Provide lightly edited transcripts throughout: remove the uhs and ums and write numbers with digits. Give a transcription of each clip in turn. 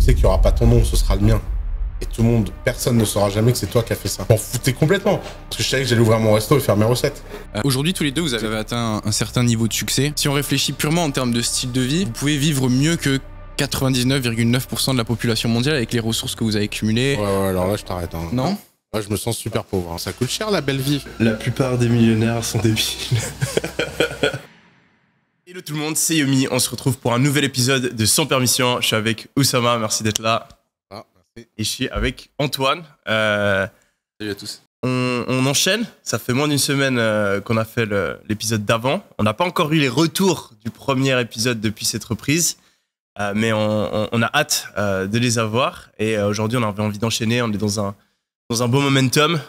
tu sais qu'il n'y aura pas ton nom, ce sera le mien. Et tout le monde, personne ne saura jamais que c'est toi qui as fait ça. M'en foutais complètement. Parce que je savais que j'allais ouvrir mon resto et faire mes recettes. Aujourd'hui, tous les deux, vous avez atteint un certain niveau de succès. Si on réfléchit purement en termes de style de vie, vous pouvez vivre mieux que 99,9% de la population mondiale avec les ressources que vous avez accumulées. Ouais, alors là, je t'arrête. Hein. Non? Ouais, je me sens super pauvre. Hein. Ça coûte cher, la belle vie. La plupart des millionnaires sont débiles. Hello tout le monde, c'est Yomi. On se retrouve pour un nouvel épisode de Sans Permission. Je suis avec Oussama, merci d'être là. Ah, merci. Et je suis avec Antoine. Salut à tous. On enchaîne. Ça fait moins d'une semaine qu'on a fait l'épisode d'avant. On n'a pas encore eu les retours du premier épisode depuis cette reprise. Mais on a hâte de les avoir. Et aujourd'hui, on avait envie d'enchaîner. On est dans un beau momentum.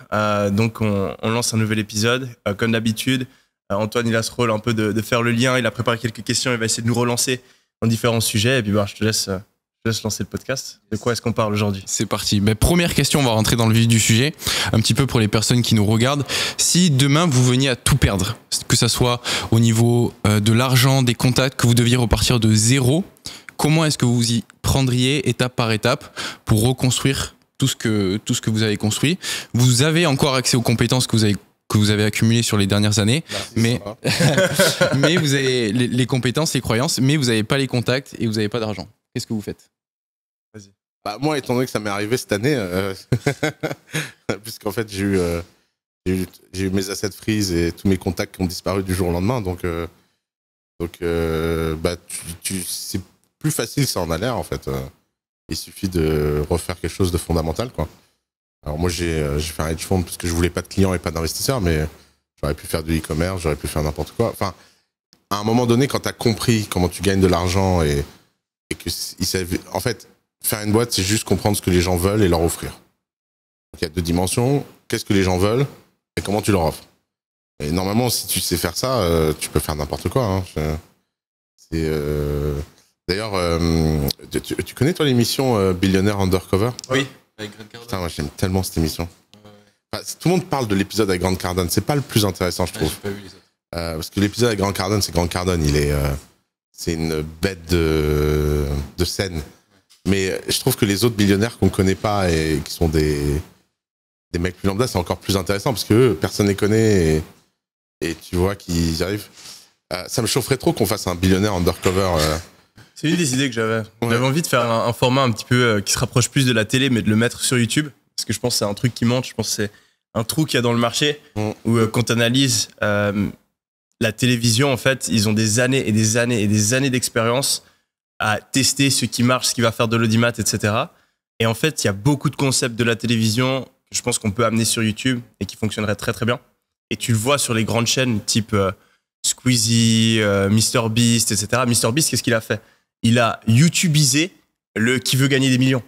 Donc, on lance un nouvel épisode. Comme d'habitude, Antoine, il a ce rôle un peu de faire le lien. Il a préparé quelques questions. Il va essayer de nous relancer dans différents sujets. Et puis, je te laisse lancer le podcast. De quoi est-ce qu'on parle aujourd'hui? C'est parti. Première question, on va rentrer dans le vif du sujet. Un petit peu pour les personnes qui nous regardent. Si demain, vous veniez à tout perdre, que ça soit au niveau de l'argent, des contacts, que vous deviez repartir de zéro, comment est-ce que vous y prendriez étape par étape pour reconstruire tout ce que vous avez construit? Vous avez encore accès aux compétences que vous avez accumulées sur les dernières années, mais vous avez les compétences, les croyances, mais vous n'avez pas les contacts et vous n'avez pas d'argent. Qu'est-ce que vous faites? Vas-y. Moi, étant donné que ça m'est arrivé cette année, puisqu'en fait, j'ai eu mes assets freeze et tous mes contacts qui ont disparu du jour au lendemain, donc c'est plus facile que ça en a l'air, en fait. Il suffit de refaire quelque chose de fondamental, quoi. Alors moi, j'ai fait un hedge fund parce que je voulais pas de clients et pas d'investisseurs, mais j'aurais pu faire du e-commerce, j'aurais pu faire n'importe quoi. Enfin, à un moment donné, quand tu as compris comment tu gagnes de l'argent et que en fait, faire une boîte, c'est juste comprendre ce que les gens veulent et leur offrir. Donc, il y a deux dimensions. Qu'est-ce que les gens veulent et comment tu leur offres. Et normalement, si tu sais faire ça, tu peux faire n'importe quoi. Hein. D'ailleurs, tu connais toi l'émission Billionaire Undercover? Oui. Avec Grant Cardone. Putain, moi j'aime tellement cette émission. Enfin, tout le monde parle de l'épisode avec Grant Cardone. C'est pas le plus intéressant, je trouve. J'ai pas vu les autres. Parce que l'épisode avec Grant Cardone, c'est Grant Cardone. C'est une bête de scène. Mais je trouve que les autres millionnaires qu'on connaît pas et qui sont des mecs plus lambda, c'est encore plus intéressant parce que personne les connaît et tu vois qu'ils y arrivent. Ça me chaufferait trop qu'on fasse un billionnaire undercover. C'est une des idées que j'avais. Ouais. J'avais envie de faire un format un petit peu qui se rapproche plus de la télé, mais de le mettre sur YouTube. Parce que je pense que c'est un truc qui manque. Je pense que c'est un trou qu'il y a dans le marché où quand tu analyses la télévision, en fait, ils ont des années et des années et des années d'expérience à tester ce qui marche, ce qui va faire de l'audimat, etc. Et en fait, il y a beaucoup de concepts de la télévision que je pense qu'on peut amener sur YouTube et qui fonctionneraient très très bien. Et tu le vois sur les grandes chaînes type Squeezie, MrBeast, etc. MrBeast, qu'est-ce qu'il a fait? Il a YouTubisé le qui veut gagner des millions.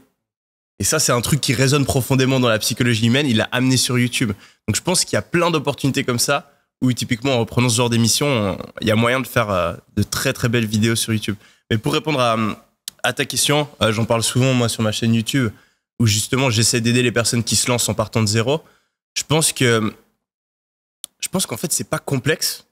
Et ça, c'est un truc qui résonne profondément dans la psychologie humaine. Il l'a amené sur YouTube. Donc, je pense qu'il y a plein d'opportunités comme ça où, typiquement, en reprenant ce genre d'émission, il y a moyen de faire de très, très belles vidéos sur YouTube. Mais pour répondre à ta question, j'en parle souvent, moi, sur ma chaîne YouTube, où justement, j'essaie d'aider les personnes qui se lancent en partant de zéro. Je pense qu'en fait, c'est pas complexe,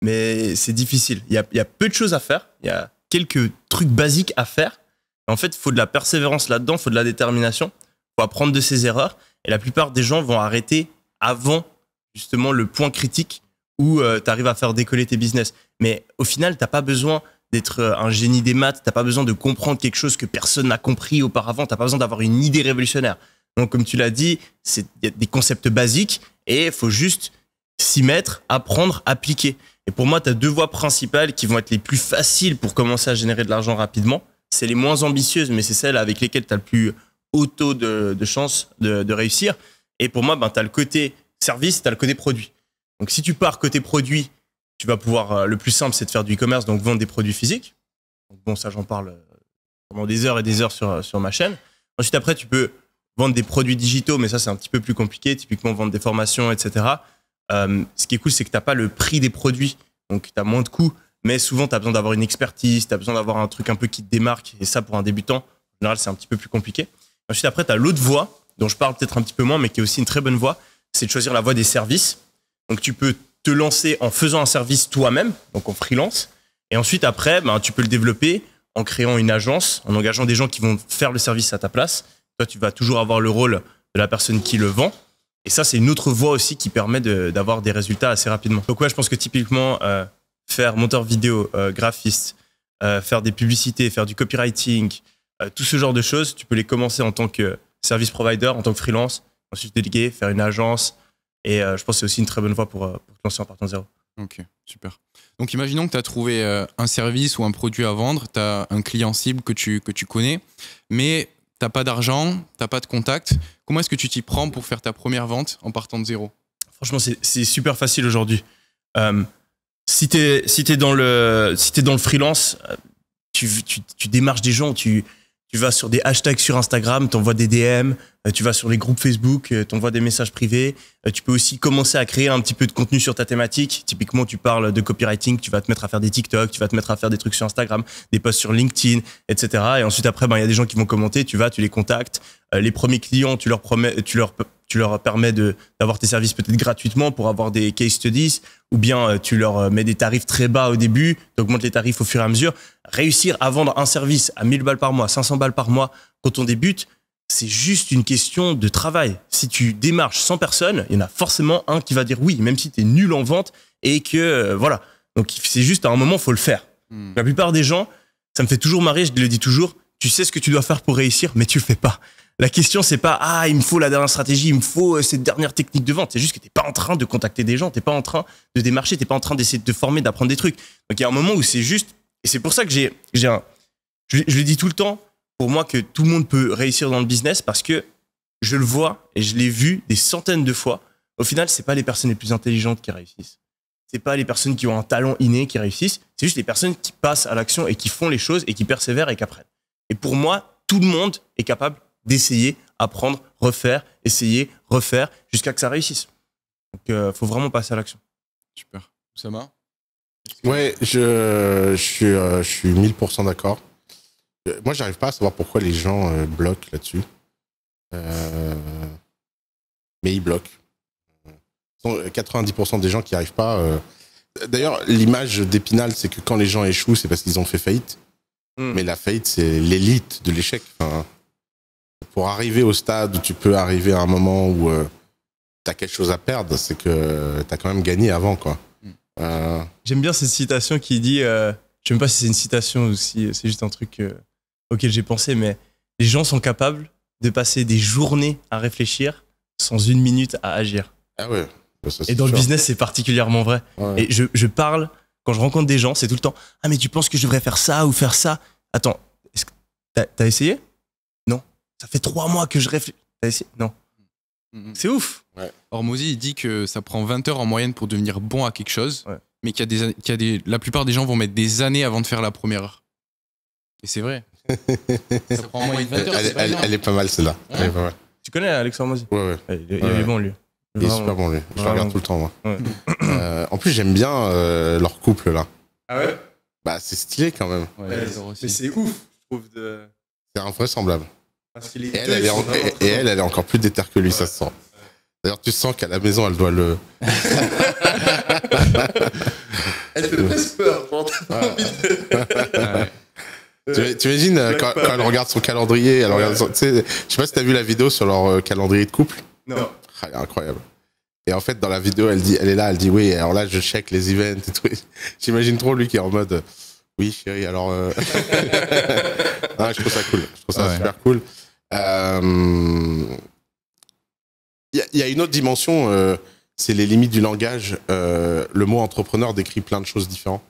mais c'est difficile. Il y a peu de choses à faire. Il y a quelques trucs basiques à faire. En fait, il faut de la persévérance là-dedans, il faut de la détermination, il faut apprendre de ses erreurs. Et la plupart des gens vont arrêter avant justement le point critique où tu arrives à faire décoller tes business. Mais au final, tu n'as pas besoin d'être un génie des maths, tu n'as pas besoin de comprendre quelque chose que personne n'a compris auparavant, tu n'as pas besoin d'avoir une idée révolutionnaire. Donc, comme tu l'as dit, il y a des concepts basiques et il faut juste s'y mettre, apprendre, appliquer. Et pour moi, tu as deux voies principales qui vont être les plus faciles pour commencer à générer de l'argent rapidement. C'est les moins ambitieuses, mais c'est celles avec lesquelles tu as le plus haut taux de chance de réussir. Et pour moi, tu as le côté service, tu as le côté produit. Donc, si tu pars côté produit, tu vas pouvoir, le plus simple, c'est de faire du e-commerce, donc vendre des produits physiques. Donc, bon, ça, j'en parle pendant des heures et des heures sur ma chaîne. Ensuite, après, tu peux vendre des produits digitaux, mais ça, c'est un petit peu plus compliqué. Typiquement, vendre des formations, etc. Ce qui est cool, c'est que tu n'as pas le prix des produits, donc tu as moins de coûts, mais souvent tu as besoin d'avoir une expertise, tu as besoin d'avoir un truc un peu qui te démarque, et ça pour un débutant, en général c'est un petit peu plus compliqué. Ensuite après tu as l'autre voie, dont je parle peut-être un petit peu moins, mais qui est aussi une très bonne voie, c'est de choisir la voie des services. Donc tu peux te lancer en faisant un service toi-même, donc en freelance, et ensuite après tu peux le développer en créant une agence, en engageant des gens qui vont faire le service à ta place. Toi, tu vas toujours avoir le rôle de la personne qui le vend. Et ça, c'est une autre voie aussi qui permet d'avoir des résultats assez rapidement. Donc ouais, je pense que typiquement, faire monteur vidéo, graphiste, faire des publicités, faire du copywriting, tout ce genre de choses, tu peux les commencer en tant que service provider, en tant que freelance, ensuite déléguer, faire une agence. Et je pense que c'est aussi une très bonne voie pour te lancer en partant de zéro. Ok, super. Donc imaginons que tu as trouvé un service ou un produit à vendre, tu as un client cible que tu connais, mais tu n'as pas d'argent, tu n'as pas de contact. Comment est-ce que tu t'y prends pour faire ta première vente en partant de zéro? Franchement, c'est super facile aujourd'hui. Si t'es dans le freelance, tu démarches des gens, tu vas sur des hashtags sur Instagram, t'envoies des DM, tu vas sur les groupes Facebook, t'envoies des messages privés. Tu peux aussi commencer à créer un petit peu de contenu sur ta thématique. Typiquement, tu parles de copywriting, tu vas te mettre à faire des TikTok, tu vas te mettre à faire des trucs sur Instagram, des posts sur LinkedIn, etc. Et ensuite, après, il y a des gens qui vont commenter, tu les contactes. Les premiers clients, tu leur permets d'avoir tes services peut-être gratuitement pour avoir des case studies, ou bien tu leur mets des tarifs très bas au début, tu augmentes les tarifs au fur et à mesure. Réussir à vendre un service à 1000 balles par mois, 500 balles par mois quand on débute, c'est juste une question de travail. Si tu démarches 100 personnes, il y en a forcément un qui va dire oui, même si tu es nul en vente et que voilà. Donc c'est juste à un moment, il faut le faire. La plupart des gens, ça me fait toujours marrer, je le dis toujours, tu sais ce que tu dois faire pour réussir, mais tu le fais pas. La question, c'est pas il me faut la dernière stratégie, il me faut cette dernière technique de vente. C'est juste que t'es pas en train de contacter des gens, t'es pas en train de démarcher, t'es pas en train d'essayer de te former, d'apprendre des trucs. Donc il y a un moment où c'est juste, et c'est pour ça que je le dis tout le temps, pour moi que tout le monde peut réussir dans le business parce que je le vois et je l'ai vu des centaines de fois. Au final, c'est pas les personnes les plus intelligentes qui réussissent. C'est pas les personnes qui ont un talent inné qui réussissent. C'est juste les personnes qui passent à l'action et qui font les choses et qui persévèrent et qui apprennent. Et pour moi, tout le monde est capable d'essayer, apprendre, refaire, essayer, refaire, jusqu'à que ça réussisse. Donc, faut vraiment passer à l'action. Super. Oussama? Ouais, je suis 1000% d'accord. Moi, j'arrive pas à savoir pourquoi les gens bloquent là-dessus. Mais ils bloquent. 90% des gens qui n'y arrivent pas. D'ailleurs, l'image d'Épinal, c'est que quand les gens échouent, c'est parce qu'ils ont fait faillite. Mais la faillite, c'est l'élite de l'échec. Enfin, pour arriver au stade où tu peux arriver à un moment où tu as quelque chose à perdre, c'est que tu as quand même gagné avant, quoi. J'aime bien cette citation qui dit, je sais même pas si c'est une citation ou si c'est juste un truc auquel j'ai pensé, mais les gens sont capables de passer des journées à réfléchir sans une minute à agir. Ah ouais. Ça, et dans sûr. Le business, c'est particulièrement vrai. Ouais. Et je parle, quand je rencontre des gens, c'est tout le temps, ah mais tu penses que je devrais faire ça ou faire ça? Attends, est-ce que t'as essayé? Non. Ça fait 3 mois que je réfléchis. T'as essayé? Non. C'est ouf. Ouais. Hormozy, il dit que ça prend 20 heures en moyenne pour devenir bon à quelque chose, mais la plupart des gens vont mettre des années avant de faire la première heure. Et c'est vrai. Ça prend en moyenne 20 heures. Elle est pas mal, celle-là. Ouais. Tu connais Alex Hormozy? Ouais. Il est bon, lui. Il est super bon, lui. Je le regarde tout le temps, moi. Ouais. En plus, j'aime bien leur couple, là. Ah ouais? Bah, c'est stylé, quand même. Ouais, mais c'est ouf, je trouve. C'est invraisemblable. Parce qu'il est elle est encore plus déterre que lui, ça se sent. D'ailleurs, tu sens qu'à la maison, elle doit le... Elle fait presque peur. Tu imagines quand elle regarde son calendrier, elle regarde je sais pas si t'as vu la vidéo sur leur calendrier de couple. Non. Incroyable. Et en fait, dans la vidéo, elle est là, elle dit oui, alors là, je check les events et tout. J'imagine trop lui qui est en mode oui, chérie, alors. Je trouve ça cool. Je trouve ça super cool. Il y a une autre dimension, c'est les limites du langage. Le mot entrepreneur décrit plein de choses différentes.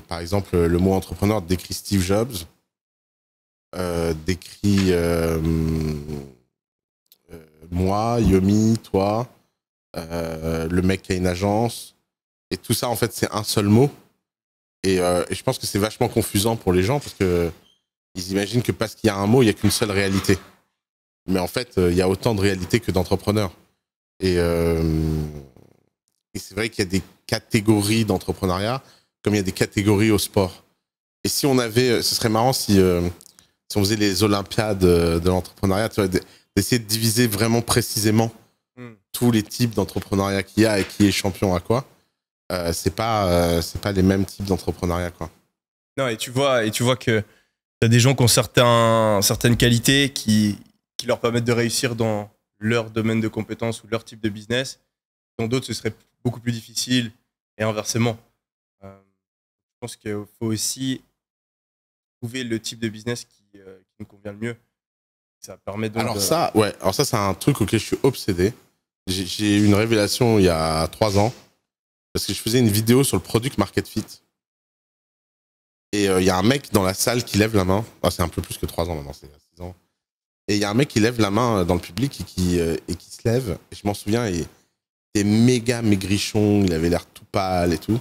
Par exemple, le mot entrepreneur décrit Steve Jobs, décrit moi, Yomi, toi, le mec qui a une agence. Et tout ça, en fait, c'est un seul mot. Et je pense que c'est vachement confusant pour les gens parce que ils imaginent que parce qu'il y a un mot, il n'y a qu'une seule réalité. Mais en fait, il y a autant de réalités que d'entrepreneurs. Et c'est vrai qu'il y a des catégories d'entrepreneuriat comme il y a des catégories au sport. Et si on avait... Ce serait marrant si on faisait les Olympiades de l'entrepreneuriat, tu vois, d'essayer de diviser vraiment précisément tous les types d'entrepreneuriat qu'il y a et qui est champion à quoi. C'est pas les mêmes types d'entrepreneuriat, quoi. Non, et tu vois que t'as des gens qui ont certaines qualités qui leur permettent de réussir dans leur domaine de compétences ou leur type de business. Dans d'autres, ce serait beaucoup plus difficile et inversement. Je pense qu'il faut aussi trouver le type de business qui nous convient le mieux. Ça permet donc Alors ça, c'est un truc auquel je suis obsédé. J'ai eu une révélation il y a 3 ans parce que je faisais une vidéo sur le product market fit. Et il y a un mec dans la salle qui lève la main. Ah, c'est un peu plus que 3 ans maintenant, c'est 6 ans. Et il y a un mec qui lève la main dans le public et qui se lève. Et je m'en souviens, il était méga maigrichon, il avait l'air tout pâle et tout.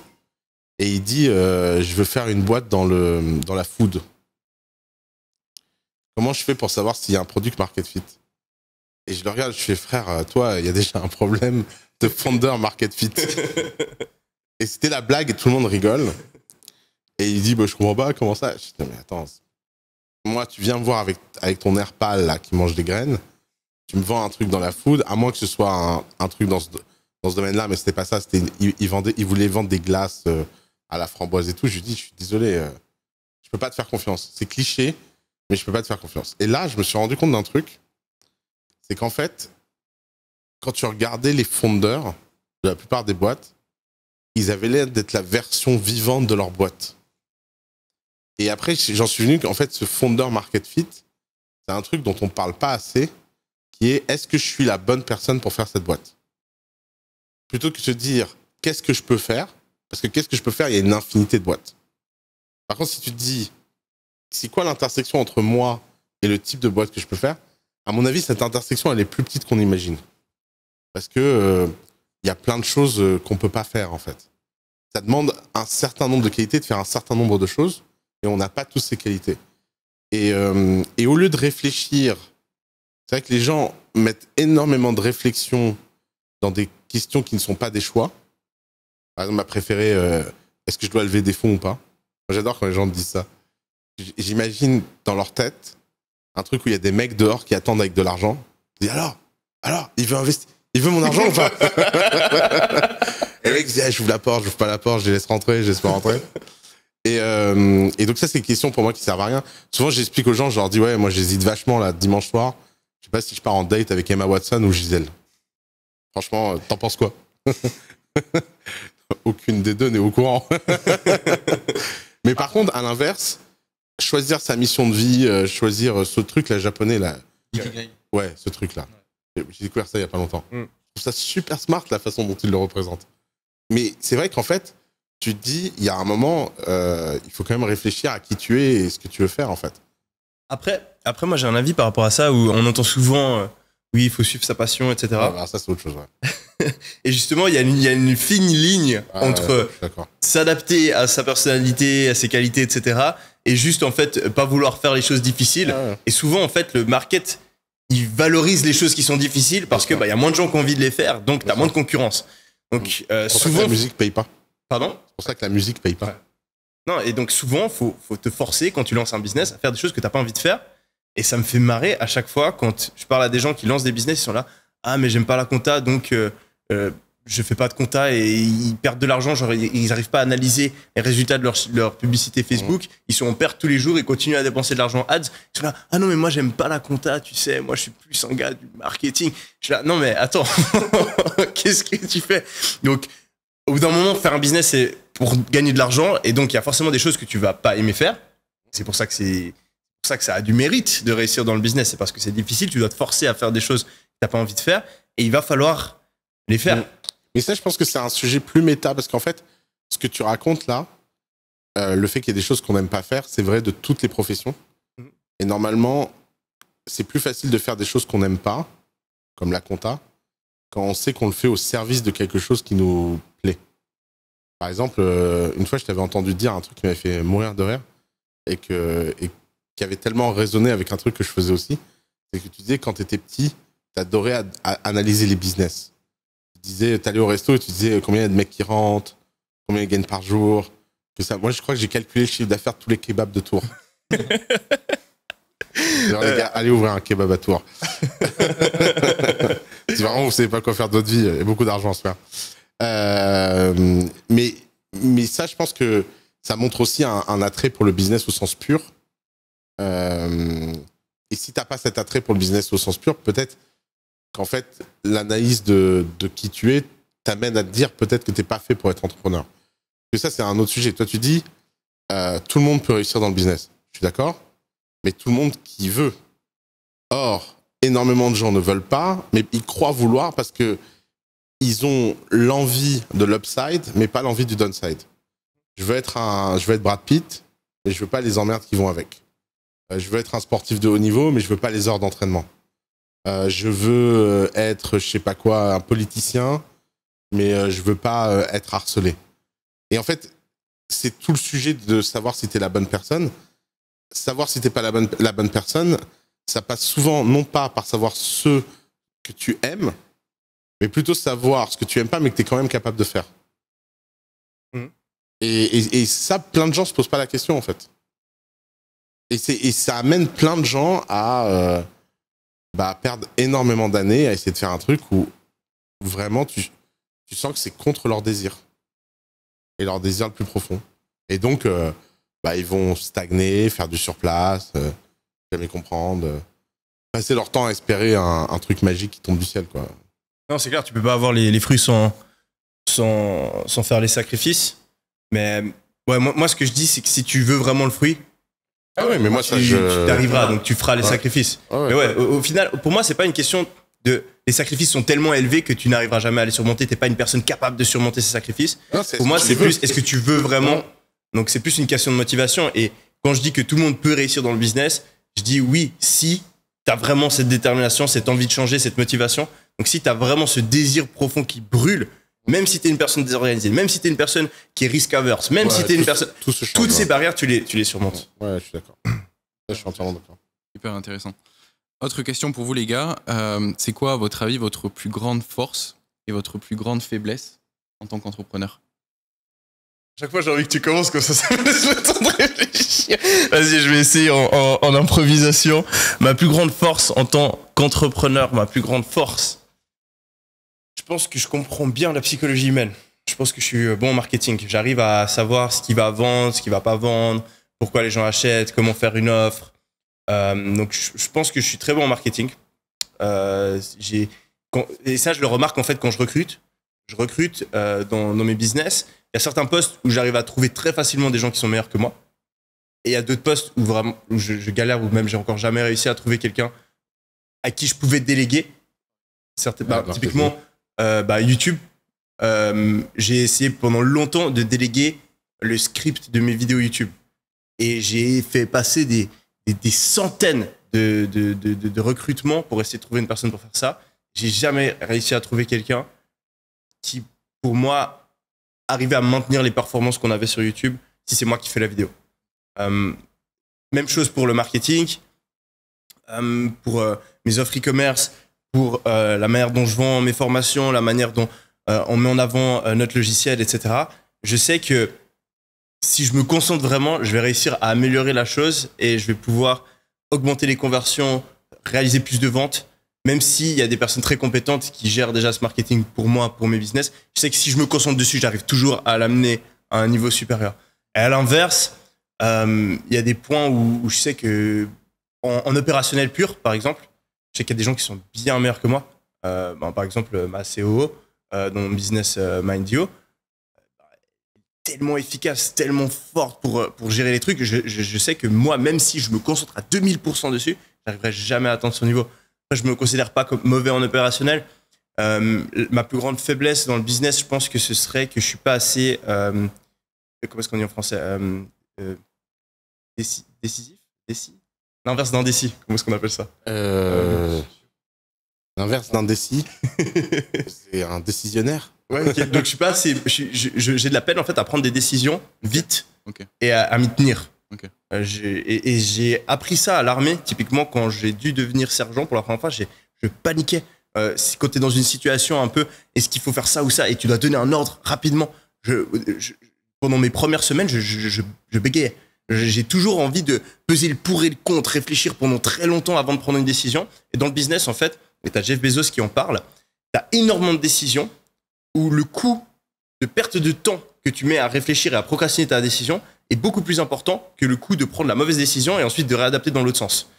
Et il dit je veux faire une boîte dans la food. Comment je fais pour savoir s'il y a un product market fit? Et je le regarde, je fais frère, toi, il y a déjà un problème de founder market fit. Et c'était la blague et tout le monde rigole. Et il dit, bah, je comprends pas, comment ça? Je dis, non, mais attends, moi, tu viens me voir avec ton air pâle, là, qui mange des graines. Tu me vends un truc dans la food, à moins que ce soit un truc dans ce domaine-là, mais c'était pas ça. Il voulait vendre des glaces à la framboise et tout. Je lui dis, je suis désolé, je peux pas te faire confiance. C'est cliché, mais je peux pas te faire confiance. Et là, je me suis rendu compte d'un truc. C'est qu'en fait, quand tu regardais les fondeurs de la plupart des boîtes, ils avaient l'air d'être la version vivante de leur boîte. Et après, j'en suis venu qu'en fait, ce founder market fit, c'est un truc dont on parle pas assez, qui est est-ce que je suis la bonne personne pour faire cette boîte? Plutôt que de se dire qu'est-ce que je peux faire, parce que qu'est-ce que je peux faire, il y a une infinité de boîtes. Par contre, si tu te dis c'est quoi l'intersection entre moi et le type de boîte que je peux faire, à mon avis, cette intersection, elle est plus petite qu'on imagine. Parce que y a plein de choses qu'on peut pas faire, en fait. Ça demande un certain nombre de qualités, de faire un certain nombre de choses, et on n'a pas tous ces qualités. Et au lieu de réfléchir, c'est vrai que les gens mettent énormément de réflexion dans des questions qui ne sont pas des choix. Par exemple, ma préférée, est-ce que je dois lever des fonds ou pas? Moi, j'adore quand les gens me disent ça. J'imagine dans leur tête un truc où il y a des mecs dehors qui attendent avec de l'argent. Je dis alors, il veut investir, il veut mon argent ou pas? Et le mec dit, j'ouvre la porte, j'ouvre pas la porte, je les laisse rentrer, je laisse pas rentrer. Et donc ça, c'est des questions pour moi qui servent à rien. Souvent, j'explique aux gens, je leur dis, ouais, moi j'hésite vachement là, dimanche soir. Je sais pas si je pars en date avec Emma Watson ou Gisèle. Franchement, t'en penses quoi? Aucune des deux n'est au courant. Mais par contre, à l'inverse, choisir sa mission de vie, choisir ce truc-là japonais, là. Ouais, ce truc-là. J'ai découvert ça il y a pas longtemps. Je trouve ça super smart, la façon dont il le représente. Mais c'est vrai qu'en fait, tu te dis, il y a un moment, il faut quand même réfléchir à qui tu es et ce que tu veux faire, en fait. Après, moi, j'ai un avis par rapport à ça où on entend souvent, oui, il faut suivre sa passion, etc. Ah, bah, ça, c'est autre chose, ouais. Et justement, il y a une fine ligne entre s'adapter à sa personnalité, à ses qualités, etc. et juste, en fait, pas vouloir faire les choses difficiles. Et souvent, en fait, le market, il valorise les choses qui sont difficiles parce que y a moins de gens qui ont envie de les faire, donc t'as moins de concurrence. Donc, souvent. La musique paye pas. Pardon? C'est pour ça que la musique paye pas. Ouais. Non, et donc souvent, faut te forcer quand tu lances un business à faire des choses que t'as pas envie de faire. Et ça me fait marrer à chaque fois quand je parle à des gens qui lancent des business, ils sont là, ah mais j'aime pas la compta, donc je fais pas de compta, et ils perdent de l'argent, genre ils arrivent pas à analyser les résultats de leur publicité Facebook, ils sont en perte tous les jours, ils continuent à dépenser de l'argent ads, ils sont là, ah non mais moi j'aime pas la compta, tu sais, moi je suis plus un gars du marketing. Je suis là, non mais attends, qu'est-ce que tu fais? Donc au bout d'un moment, faire un business, c'est pour gagner de l'argent, et donc il y a forcément des choses que tu vas pas aimer faire. C'est pour ça que ça a du mérite de réussir dans le business. C'est parce que c'est difficile, tu dois te forcer à faire des choses que t'as pas envie de faire, et il va falloir les faire. Mais ça, je pense que c'est un sujet plus méta, parce qu'en fait, ce que tu racontes là, le fait qu'il y ait des choses qu'on n'aime pas faire, c'est vrai de toutes les professions. Et normalement, c'est plus facile de faire des choses qu'on n'aime pas, comme la compta, quand on sait qu'on le fait au service de quelque chose qui nous plaît. Par exemple, une fois, je t'avais entendu dire un truc qui m'avait fait mourir de rire, et qui avait tellement résonné avec un truc que je faisais aussi, c'est que tu disais, quand tu étais petit, tu adorais analyser les business. Tu disais, tu allais au resto et tu disais combien il y a de mecs qui rentrent, combien ils gagnent par jour. Que ça. Moi, je crois que j'ai calculé le chiffre d'affaires de tous les kebabs de Tours. Alors, les gars, allez ouvrir un kebab à Tours. Si vraiment vous savez pas quoi faire de votre vie, il y a beaucoup d'argent à se faire. Mais ça, je pense que ça montre aussi un attrait pour le business au sens pur. Et si t'as pas cet attrait pour le business au sens pur, peut-être qu'en fait, l'analyse de qui tu es t'amène à te dire peut-être que t'es pas fait pour être entrepreneur. Parce que ça, c'est un autre sujet. Toi, tu dis, tout le monde peut réussir dans le business. Je suis d'accord, mais tout le monde qui veut. Or, énormément de gens ne veulent pas, mais ils croient vouloir parce que ils ont l'envie de l'upside, mais pas l'envie du downside. Je veux être Brad Pitt, mais je veux pas les emmerdes qui vont avec. Je veux être un sportif de haut niveau, mais je veux pas les heures d'entraînement. Je veux être, je sais pas quoi, un politicien, mais je veux pas être harcelé. Et en fait, c'est tout le sujet de savoir si t'es la bonne personne. Savoir si t'es pas la bonne personne, ça passe souvent non pas par savoir ce que tu aimes, mais plutôt savoir ce que tu aimes pas, mais que t'es quand même capable de faire. Et ça, plein de gens se posent pas la question, en fait. Et ça amène plein de gens à perdre énormément d'années à essayer de faire un truc où vraiment tu sens que c'est contre leur désir. Et leur désir le plus profond. Et donc, ils vont stagner, faire du surplace, jamais comprendre, passer leur temps à espérer un truc magique qui tombe du ciel, quoi. Non, c'est clair, tu peux pas avoir les fruits sans faire les sacrifices. Mais ouais, moi, ce que je dis, c'est que si tu veux vraiment le fruit, ah ouais, mais moi, tu t'arriveras, donc tu feras les sacrifices. Ouais. Mais ouais, au final, pour moi, c'est pas une question de... Les sacrifices sont tellement élevés que tu n'arriveras jamais à les surmonter. T'es pas une personne capable de surmonter ces sacrifices. Non, pour moi, c'est plus, est-ce que tu veux vraiment... Donc, c'est plus une question de motivation. Et quand je dis que tout le monde peut réussir dans le business, je dis oui, si t'as vraiment cette détermination, cette envie de changer, cette motivation. Donc, si t'as vraiment ce désir profond qui brûle, même si t'es une personne désorganisée, même si t'es une personne qui est risk-averse, même si t'es une personne... Toutes ces barrières, tu les surmontes. Ouais, je suis d'accord. Je suis entièrement d'accord. Hyper intéressant. Autre question pour vous, les gars. C'est quoi, à votre avis, votre plus grande force et votre plus grande faiblesse en tant qu'entrepreneur? Chaque fois, j'ai envie que tu commences comme ça me laisse le temps de réfléchir. Vas-y, je vais essayer en improvisation. Ma plus grande force en tant qu'entrepreneur, ma plus grande force, je pense que je comprends bien la psychologie humaine. Je pense que je suis bon en marketing. J'arrive à savoir ce qui va vendre, ce qui va pas vendre, pourquoi les gens achètent, comment faire une offre. Donc, je pense que je suis très bon en marketing. Et ça, je le remarque en fait quand je recrute. Je recrute dans mes business. Il y a certains postes où j'arrive à trouver très facilement des gens qui sont meilleurs que moi. Et il y a d'autres postes où vraiment où je galère, ou même j'ai encore jamais réussi à trouver quelqu'un à qui je pouvais déléguer. Typiquement, YouTube. J'ai essayé pendant longtemps de déléguer le script de mes vidéos YouTube. Et j'ai fait passer des centaines de recrutements pour essayer de trouver une personne pour faire ça. J'ai jamais réussi à trouver quelqu'un qui, pour moi, arrivait à maintenir les performances qu'on avait sur YouTube si c'est moi qui fais la vidéo. Même chose pour le marketing, pour mes offres e-commerce, pour la manière dont je vends mes formations, la manière dont on met en avant notre logiciel, etc. Je sais que si je me concentre vraiment, je vais réussir à améliorer la chose et je vais pouvoir augmenter les conversions, réaliser plus de ventes, même s'il y a des personnes très compétentes qui gèrent déjà ce marketing pour moi, pour mes business. Je sais que si je me concentre dessus, j'arrive toujours à l'amener à un niveau supérieur. Et à l'inverse, il y a des points où je sais que en opérationnel pur, par exemple, je sais qu'il y a des gens qui sont bien meilleurs que moi. Par exemple, ma COO dans mon business Mindio, tellement efficace, tellement forte pour gérer les trucs. Je sais que moi, même si je me concentre à 2000% dessus, j'arriverai jamais à atteindre son niveau. Après, je me considère pas comme mauvais en opérationnel. Ma plus grande faiblesse dans le business, je pense que ce serait que je suis pas assez... comment est-ce qu'on dit en français décisif. L'inverse d'indécis. Comment est-ce qu'on appelle ça L'inverse d'indécis, c'est un décisionnaire. Ouais, okay. Donc je suis pas assez... J'ai de la peine en fait à prendre des décisions vite et à m'y tenir. Okay. J'ai appris ça à l'armée. Typiquement, quand j'ai dû devenir sergent pour la première fois, je paniquais. Quand tu es dans une situation un peu, est-ce qu'il faut faire ça ou ça, et tu dois donner un ordre rapidement. Pendant mes premières semaines, je bégayais. J'ai toujours envie de peser le pour et le contre, réfléchir pendant très longtemps avant de prendre une décision. Et dans le business, en fait, et tu as Jeff Bezos qui en parle, tu as énormément de décisions où le coût de perte de temps que tu mets à réfléchir et à procrastiner ta décision est beaucoup plus important que le coût de prendre la mauvaise décision et ensuite de réadapter dans l'autre sens.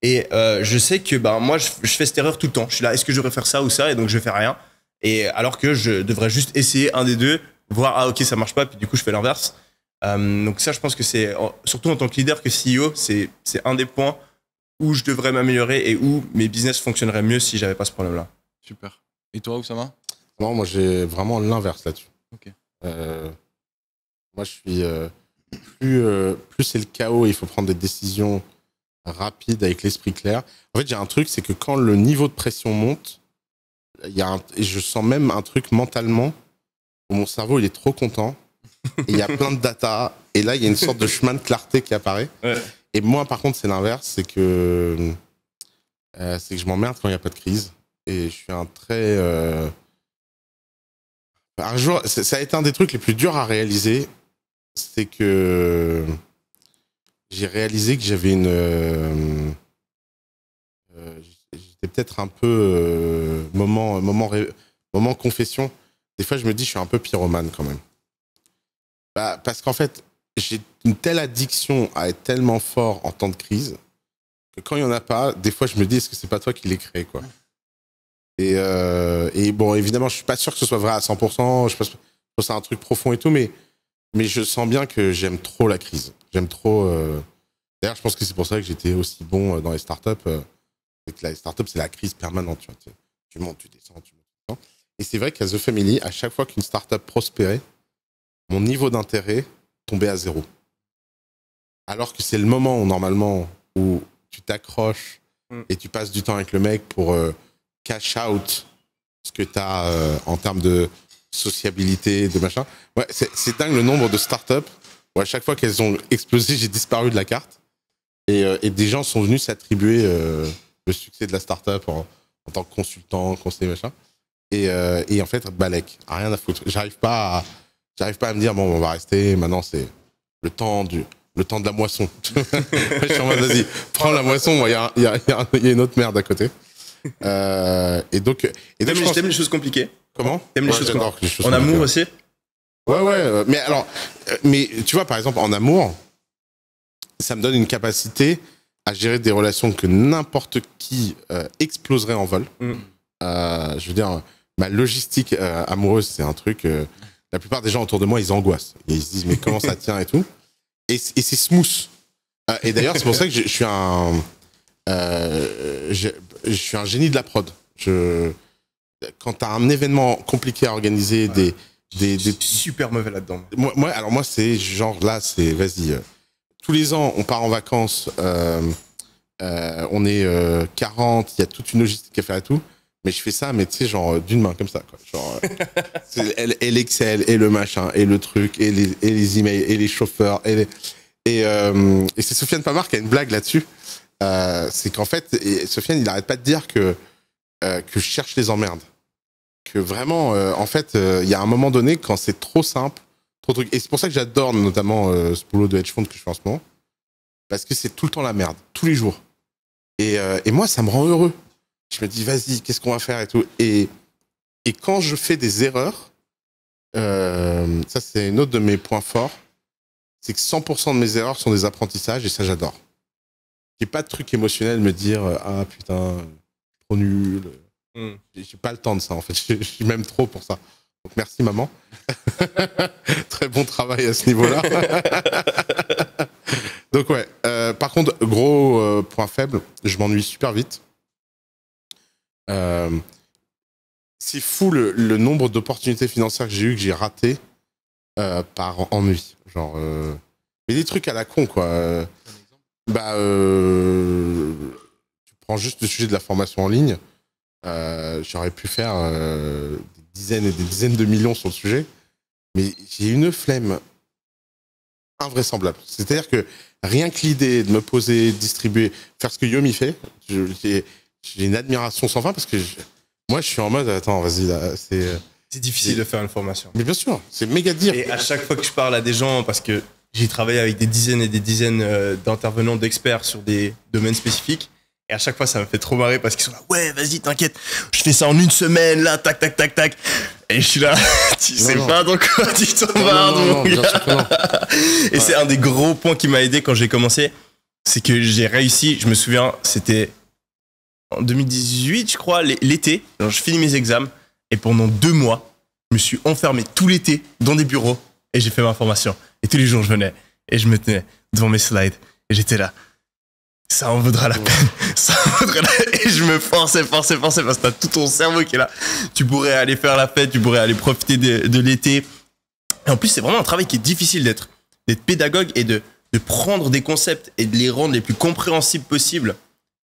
Et je sais que moi, je fais cette erreur tout le temps. Je suis là, est-ce que je devrais faire ça ou ça? Et donc, je fais rien. Et alors que je devrais juste essayer un des deux, voir, ah ok, ça marche pas, puis du coup, je fais l'inverse. Donc ça, je pense que c'est, surtout en tant que leader que CEO, c'est un des points où je devrais m'améliorer et où mes business fonctionneraient mieux si j'avais pas ce problème-là. Super. Et toi, Oussama? Non, moi j'ai vraiment l'inverse là-dessus. Ok. Moi je suis plus c'est le chaos, il faut prendre des décisions rapides avec l'esprit clair. En fait, j'ai un truc, c'est que quand le niveau de pression monte, et je sens même un truc mentalement où mon cerveau il est trop content. Et il y a plein de data, et là il y a une sorte de chemin de clarté qui apparaît. Ouais. Et moi par contre c'est l'inverse, c'est que je m'emmerde quand il n'y a pas de crise. Et je suis un très... Un jour, ça a été un des trucs les plus durs à réaliser, c'est que j'ai réalisé que j'avais une... j'étais peut-être un peu... moment confession. Des fois je me dis je suis un peu pyromane quand même. Parce qu'en fait, j'ai une telle addiction à être tellement fort en temps de crise que quand il n'y en a pas, des fois je me dis est-ce que c'est pas toi qui l'as créé, quoi. Et bon, évidemment, je suis pas sûr que ce soit vrai à 100%, je pense que c'est un truc profond et tout, mais je sens bien que j'aime trop la crise. J'aime trop... D'ailleurs, je pense que c'est pour ça que j'étais aussi bon dans les startups. C'est que les startups, c'est la crise permanente. Tu vois. Tu montes, tu descends, tu montes, tu descends. Et c'est vrai qu'à The Family, à chaque fois qu'une startup prospérait, mon niveau d'intérêt tombait à 0. Alors que c'est le moment où, normalement, où tu t'accroches et tu passes du temps avec le mec pour cash out ce que tu as en termes de sociabilité, de machin. Ouais, c'est dingue le nombre de startups où à chaque fois qu'elles ont explosé, j'ai disparu de la carte. Et des gens sont venus s'attribuer le succès de la startup en tant que consultant, conseiller, machin. Et en fait, balèque, rien à foutre. J'arrive pas à me dire, bon, on va rester, maintenant c'est le temps de la moisson. Je suis en mode, vas-y, prends la moisson, il y a une autre merde à côté. Et donc t'aimes les choses compliquées? Comment? T'aimes les choses compliquées? En amour aussi? Ouais. Mais tu vois, par exemple, en amour, ça me donne une capacité à gérer des relations que n'importe qui exploserait en vol. Je veux dire, ma logistique amoureuse, c'est un truc... la plupart des gens autour de moi, ils angoissent. Et ils se disent, mais comment ça tient et tout. Et c'est smooth. Et d'ailleurs, c'est pour ça que je suis un génie de la prod. Quand t'as un événement compliqué à organiser, je suis super mauvais là-dedans. Moi, c'est genre là, c'est vas-y. Tous les ans, on part en vacances. On est 40, il y a toute une logistique à faire et tout. Mais je fais ça, mais tu sais, genre d'une main, comme ça, quoi. Genre, et l'Excel, et le machin, et le truc, et les emails, et les chauffeurs, et c'est Sofiane Pamar qui a une blague là-dessus. C'est qu'en fait, Sofiane, il arrête pas de dire que je cherche les emmerdes. Que vraiment, en fait, il y a un moment donné, quand c'est trop simple, trop truc. Et c'est pour ça que j'adore notamment ce boulot de hedge fund que je fais en ce moment. Parce que c'est tout le temps la merde, tous les jours. Et moi, ça me rend heureux. Je me dis, vas-y, qu'est-ce qu'on va faire et tout. Et quand je fais des erreurs, ça c'est une autre de mes points forts, c'est que 100% de mes erreurs sont des apprentissages et ça j'adore. J'ai pas de truc émotionnel me dire, ah putain, trop nul. J'ai pas le temps de ça en fait, je suis même trop pour ça. Donc merci maman. Très bon travail à ce niveau-là. Donc ouais, par contre, gros point faible, je m'ennuie super vite. C'est fou le nombre d'opportunités financières que j'ai eues, que j'ai ratées par ennui. Genre, mais des trucs à la con, quoi. Tu prends juste le sujet de la formation en ligne. J'aurais pu faire des dizaines et des dizaines de millions sur le sujet, mais j'ai une flemme invraisemblable. C'est-à-dire que rien que l'idée de me poser, distribuer, faire ce que Yomi fait, j'ai une admiration sans fin parce que moi je suis en mode attends vas-y là c'est difficile de faire une formation. Mais bien sûr, c'est méga dur. Et à chaque fois que je parle à des gens, parce que j'ai travaillé avec des dizaines et des dizaines d'intervenants, d'experts sur des domaines spécifiques, et à chaque fois ça me fait trop marrer parce qu'ils sont là ouais vas-y t'inquiète, je fais ça en une semaine là tac tac tac tac. Et je suis là, tu sais non. pas dans quoi tu t'embarques, mon bien gars. sûr que non. Et c'est un des gros points qui m'a aidé quand j'ai commencé. C'est que j'ai réussi, je me souviens, c'était en 2018, je crois, l'été. Je finis mes examens. Et pendant 2 mois, je me suis enfermé tout l'été dans des bureaux. Et j'ai fait ma formation. Et tous les jours, je venais. Et je me tenais devant mes slides. Et j'étais là. Ça en vaudra la peine. Ça en vaudra la peine. Et je me forçais. Parce que t'as tout ton cerveau qui est là. Tu pourrais aller faire la fête. Tu pourrais aller profiter de l'été. Et en plus, c'est vraiment un travail qui est difficile d'être pédagogue et de prendre des concepts et de les rendre les plus compréhensibles possibles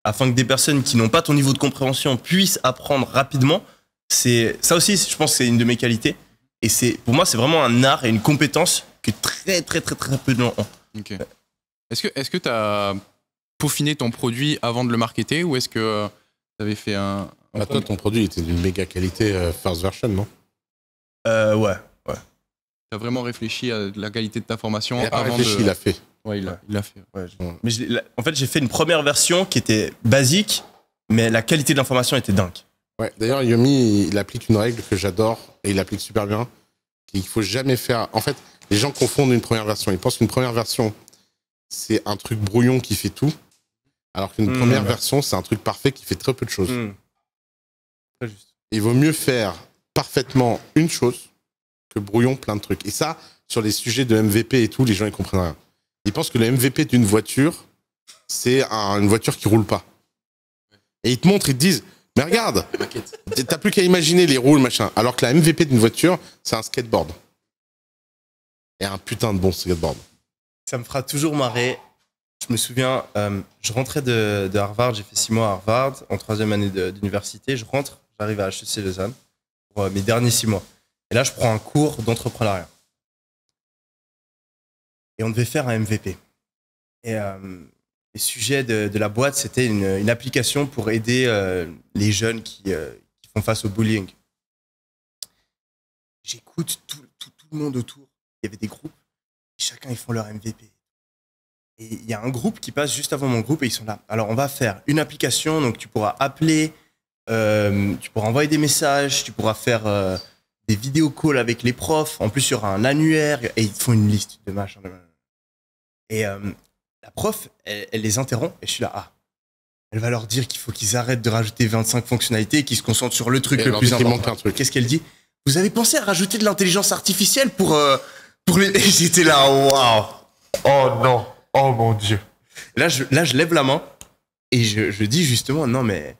afin que des personnes qui n'ont pas ton niveau de compréhension puissent apprendre rapidement. Ça aussi, je pense que c'est une de mes qualités. Et pour moi, c'est vraiment un art et une compétence que très peu de gens ont. Ok. Est-ce que tu as peaufiné ton produit avant de le marketer ou est-ce que tu avais fait un... Bah, toi, ton produit était d'une méga qualité first version, non? Ouais. Tu as vraiment réfléchi à la qualité de ta formation Il a pas avant réfléchi, il l'a fait. Ouais, il l'a fait. Ouais, mais en fait, j'ai fait une première version qui était basique, mais la qualité de l'information était dingue. Ouais, d'ailleurs, Yomi, il applique une règle que j'adore et il applique super bien. Il faut jamais faire. En fait, les gens confondent une première version. Ils pensent qu'une première version, c'est un truc brouillon qui fait tout, alors qu'une première version, c'est un truc parfait qui fait très peu de choses. Très juste. Il vaut mieux faire parfaitement une chose que brouillon plein de trucs. Et ça, sur les sujets de MVP et tout, les gens ils comprennent rien. Ils pensent que le MVP d'une voiture, c'est une voiture qui roule pas. Et ils te montrent, ils te disent, mais regarde, t'as plus qu'à imaginer les roues, machin. Alors que la MVP d'une voiture, c'est un skateboard. Et un putain de bon skateboard. Ça me fera toujours marrer. Je me souviens, je rentrais de Harvard, j'ai fait 6 mois à Harvard, en 3e année d'université. J'arrive à HEC Lausanne pour mes derniers 6 mois. Et là, je prends un cours d'entrepreneuriat. Et on devait faire un MVP. Et le sujet de la boîte, c'était une application pour aider les jeunes qui font face au bullying. J'écoute tout le monde autour. Il y avait des groupes. Et chacun, ils font leur MVP. Et il y a un groupe qui passe juste avant mon groupe et ils sont là. Alors, on va faire une application. Donc, tu pourras appeler, tu pourras envoyer des messages, tu pourras faire des vidéo calls avec les profs. En plus, il y aura un annuaire et ils te font une liste de machins. Et la prof, elle les interrompt et je suis là. Ah, elle va leur dire qu'il faut qu'ils arrêtent de rajouter 25 fonctionnalités et qu'ils se concentrent sur le truc le plus important. Qu'est-ce qu'elle dit? Vous avez pensé à rajouter de l'intelligence artificielle pour les... Et j'étais là, waouh. Oh non. Oh mon Dieu. Là, je lève la main et je dis justement, non mais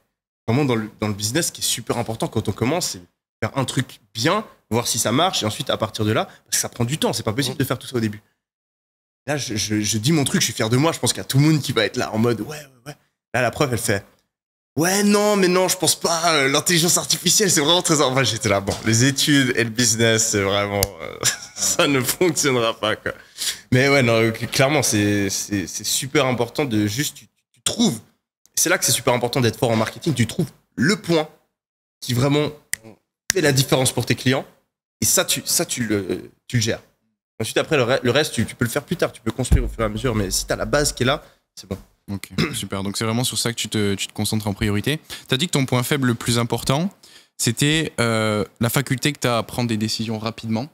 vraiment dans le business, ce qui est super important quand on commence, c'est faire un truc bien, voir si ça marche et ensuite à partir de là, parce que ça prend du temps, c'est pas possible de faire tout ça au début. Là, je dis mon truc, je suis fier de moi, je pense qu'il y a tout le monde qui va être là en mode ouais. Là, la prof, elle fait ouais, non, mais non, je pense pas, l'intelligence artificielle, c'est vraiment très... Enfin, j'étais là, bon, les études et le business, c'est vraiment... ça ne fonctionnera pas, quoi. Mais ouais, non, clairement, c'est super important de juste... Tu trouves... C'est là que c'est super important d'être fort en marketing. Tu trouves le point qui vraiment fait la différence pour tes clients. Et ça, tu le gères. Ensuite, après, le reste, tu peux le faire plus tard. Tu peux construire au fur et à mesure. Mais si tu as la base qui est là, c'est bon. Ok, super. Donc, c'est vraiment sur ça que tu te concentres en priorité. Tu as dit que ton point faible le plus important, c'était la faculté que tu as à prendre des décisions rapidement.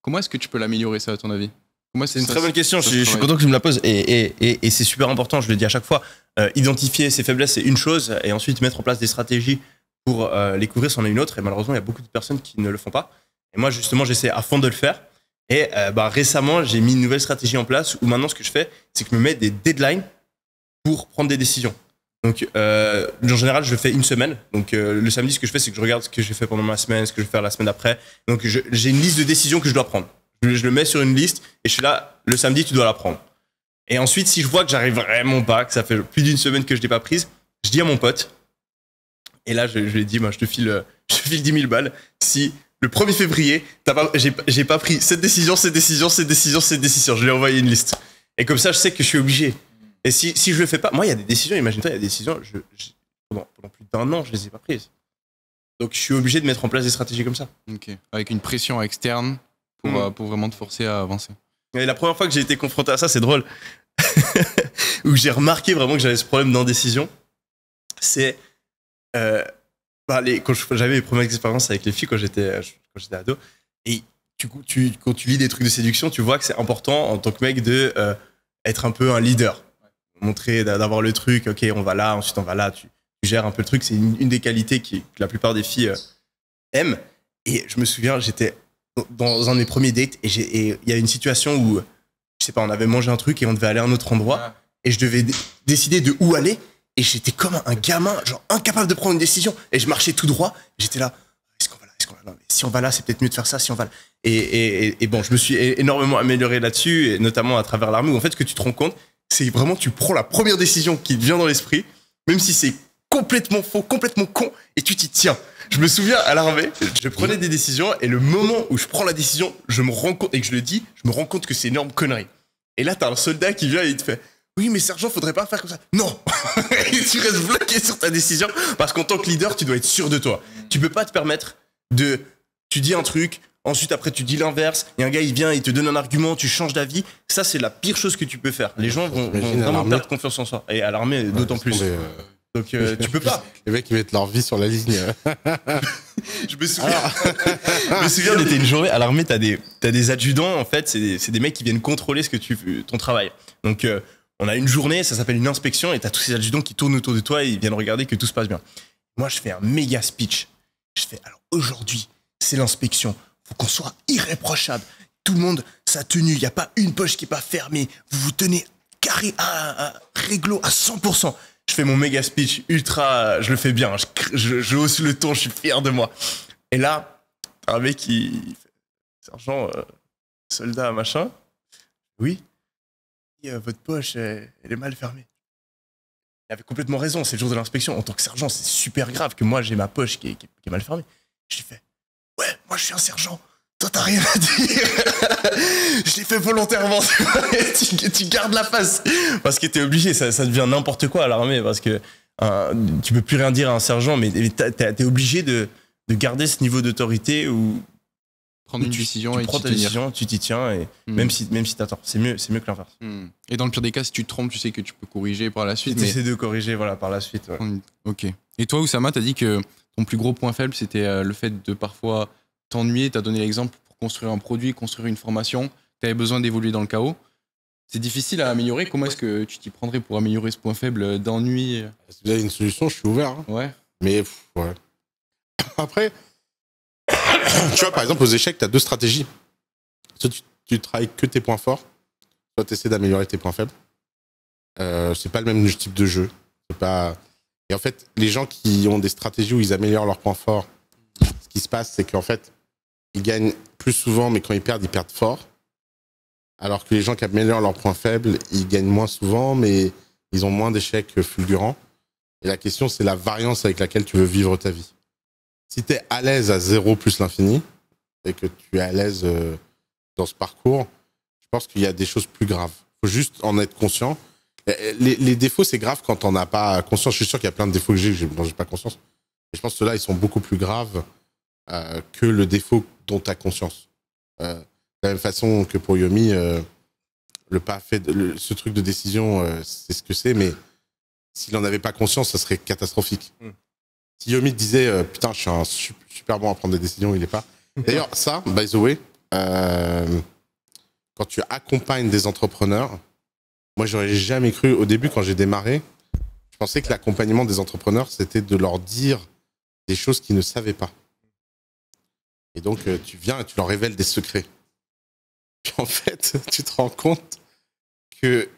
Comment est-ce que tu peux l'améliorer, ça, à ton avis? C'est une très bonne question. Je suis content que tu me la poses. Et c'est super important, je le dis à chaque fois. Identifier ses faiblesses, c'est une chose. Et ensuite, mettre en place des stratégies pour les couvrir, c'en est une autre. Et malheureusement, il y a beaucoup de personnes qui ne le font pas. Et moi, justement, j'essaie à fond de le faire. Et récemment, j'ai mis une nouvelle stratégie en place où maintenant, ce que je fais, c'est que je me mets des deadlines pour prendre des décisions. Donc, en général, je fais une semaine. Donc, le samedi, ce que je fais, c'est que je regarde ce que j'ai fait pendant ma semaine, ce que je vais faire la semaine d'après. Donc, j'ai une liste de décisions que je dois prendre. Je le mets sur une liste et je suis là, le samedi, tu dois la prendre. Et ensuite, si je vois que j'arrive vraiment pas, que ça fait plus d'une semaine que je l'ai pas prise, je dis à mon pote, et là, je lui ai dit, moi, je te file 10 000 balles. Si le 1er février, j'ai pas pris cette décision. Je lui ai envoyé une liste. Et comme ça, je sais que je suis obligé. Et si je le fais pas, moi, il y a des décisions, imagine-toi, il y a des décisions, pendant plus d'1 an, je les ai pas prises. Donc, je suis obligé de mettre en place des stratégies comme ça. Ok. Avec une pression externe pour vraiment te forcer à avancer. Et la première fois que j'ai été confronté à ça, c'est drôle, où j'ai remarqué vraiment que j'avais ce problème d'indécision, c'est quand j'avais mes premières expériences avec les filles, quand j'étais ado. Et quand tu lis des trucs de séduction, tu vois que c'est important en tant que mec de être un peu un leader. Montrer, d'avoir le truc, ok, on va là, ensuite on va là, tu gères un peu le truc. C'est une des qualités que la plupart des filles aiment. Et je me souviens, j'étais dans un de mes premiers dates et il y a une situation où, je sais pas, on avait mangé un truc et on devait aller à un autre endroit et je devais décider de où aller. Et j'étais comme un gamin, genre incapable de prendre une décision. Et je marchais tout droit. J'étais là, est-ce qu'on va là, est-ce qu'on va là? Non, mais si on va là, c'est peut-être mieux de faire ça si on va là. Et bon, je me suis énormément amélioré là-dessus, et notamment à travers l'armée, où en fait, ce que tu te rends compte, c'est vraiment, tu prends la première décision qui te vient dans l'esprit, même si c'est complètement faux, complètement con, et tu t'y tiens. Je me souviens à l'armée, je prenais des décisions, et le moment où je prends la décision, je me rends compte, et que je le dis, je me rends compte que c'est une énorme connerie. Et là, t'as un soldat qui vient et il te fait, oui, mais sergent, faudrait pas faire comme ça. Non. Et tu restes bloqué sur ta décision, parce qu'en tant que leader, tu dois être sûr de toi. Tu peux pas te permettre de, tu dis un truc, ensuite après tu dis l'inverse, et un gars il vient, il te donne un argument, tu changes d'avis. Ça, c'est la pire chose que tu peux faire. Les gens vont vraiment perdre confiance en soi. Et à l'armée, d'autant plus. Donc tu peux pas. Les mecs, ils mettent leur vie sur la ligne. Je me souviens. Je me souviens, c'était une journée à l'armée, t'as des adjudants, en fait, c'est des mecs qui viennent contrôler ton travail. Donc on a une journée, ça s'appelle une inspection, et t'as tous ces adjudants qui tournent autour de toi et ils viennent regarder que tout se passe bien. Moi, je fais un méga speech. Je fais, alors aujourd'hui, c'est l'inspection. Faut qu'on soit irréprochable. Tout le monde, sa tenue, il n'y a pas une poche qui n'est pas fermée. Vous vous tenez carré à réglo à 100%. Je fais mon méga speech ultra, je le fais bien. Je hausse le ton, je suis fier de moi. Et là, un mec qui fait, sergent, soldat, machin. Oui. Et, votre poche, elle est mal fermée. Il avait complètement raison, c'est le jour de l'inspection. En tant que sergent, c'est super grave que moi, j'ai ma poche qui est mal fermée. J'ai fait, ouais, moi je suis un sergent. Toi, t'as rien à dire. Je l'ai fait volontairement. tu gardes la face. Parce que t'es obligé, ça devient n'importe quoi à l'armée. Parce que tu peux plus rien dire à un sergent, mais t'es obligé de garder ce niveau d'autorité où prendre une décision tu et prends ta décision, tu t'y tiens, et même si t'as tort, c'est mieux que l'inverse. Et dans le pire des cas, si tu te trompes, tu sais que tu peux corriger par la suite. Tu essaies de corriger, voilà, par la suite. Ouais. Ok. Et toi, Oussama, t'as dit que ton plus gros point faible, c'était le fait de parfois t'ennuyer. T'as donné l'exemple pour construire un produit, construire une formation. T'avais besoin d'évoluer dans le chaos. C'est difficile à améliorer. Comment est-ce que tu t'y prendrais pour améliorer ce point faible d'ennui? Si vous avez une solution, je suis ouvert. Hein. Ouais. Mais ouais. Après, tu vois, par exemple, aux échecs, tu as deux stratégies. Soit tu travailles que tes points forts, soit tu essaies d'améliorer tes points faibles. C'est pas le même type de jeu. Pas... Et en fait, les gens qui ont des stratégies où ils améliorent leurs points forts, ce qui se passe, c'est qu'en fait, ils gagnent plus souvent, mais quand ils perdent fort. Alors que les gens qui améliorent leurs points faibles, ils gagnent moins souvent, mais ils ont moins d'échecs fulgurants. Et la question, c'est la variance avec laquelle tu veux vivre ta vie. Si tu es à l'aise à 0 plus l'infini, et que tu es à l'aise dans ce parcours, je pense qu'il y a des choses plus graves. Il faut juste en être conscient. Les défauts, c'est grave quand on n'a pas conscience. Je suis sûr qu'il y a plein de défauts que j'ai dont j'ai pas conscience. Mais je pense que ceux-là, ils sont beaucoup plus graves que le défaut dont tu as conscience. De la même façon que pour Yomi, ce truc de décision, c'est ce que c'est, mais s'il n'en avait pas conscience, ça serait catastrophique. Si Yomi te disait putain, je suis un super bon à prendre des décisions, il est pas. D'ailleurs, ça, by the way, quand tu accompagnes des entrepreneurs, moi, j'aurais jamais cru, au début, quand j'ai démarré, je pensais que l'accompagnement des entrepreneurs, c'était de leur dire des choses qu'ils ne savaient pas. Et donc, tu viens et tu leur révèles des secrets. Puis en fait, tu te rends compte que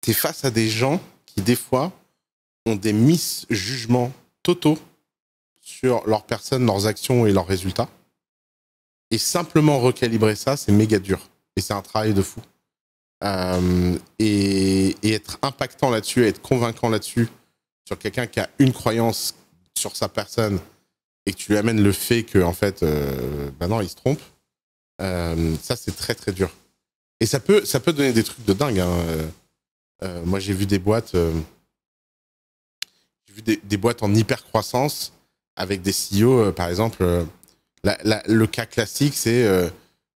tu es face à des gens qui, des fois, ont des misjugements totaux sur leur personne, leurs actions et leurs résultats. Et simplement recalibrer ça, c'est méga dur. Et c'est un travail de fou. Et être impactant là-dessus, être convaincant là-dessus, sur quelqu'un qui a une croyance sur sa personne et que tu lui amènes le fait que, en fait, non, il se trompe, ça, c'est très, très dur. Et ça peut donner des trucs de dingue. Hein. Moi, j'ai vu des boîtes... des boîtes en hyper-croissance avec des CEO, par exemple. Le cas classique, c'est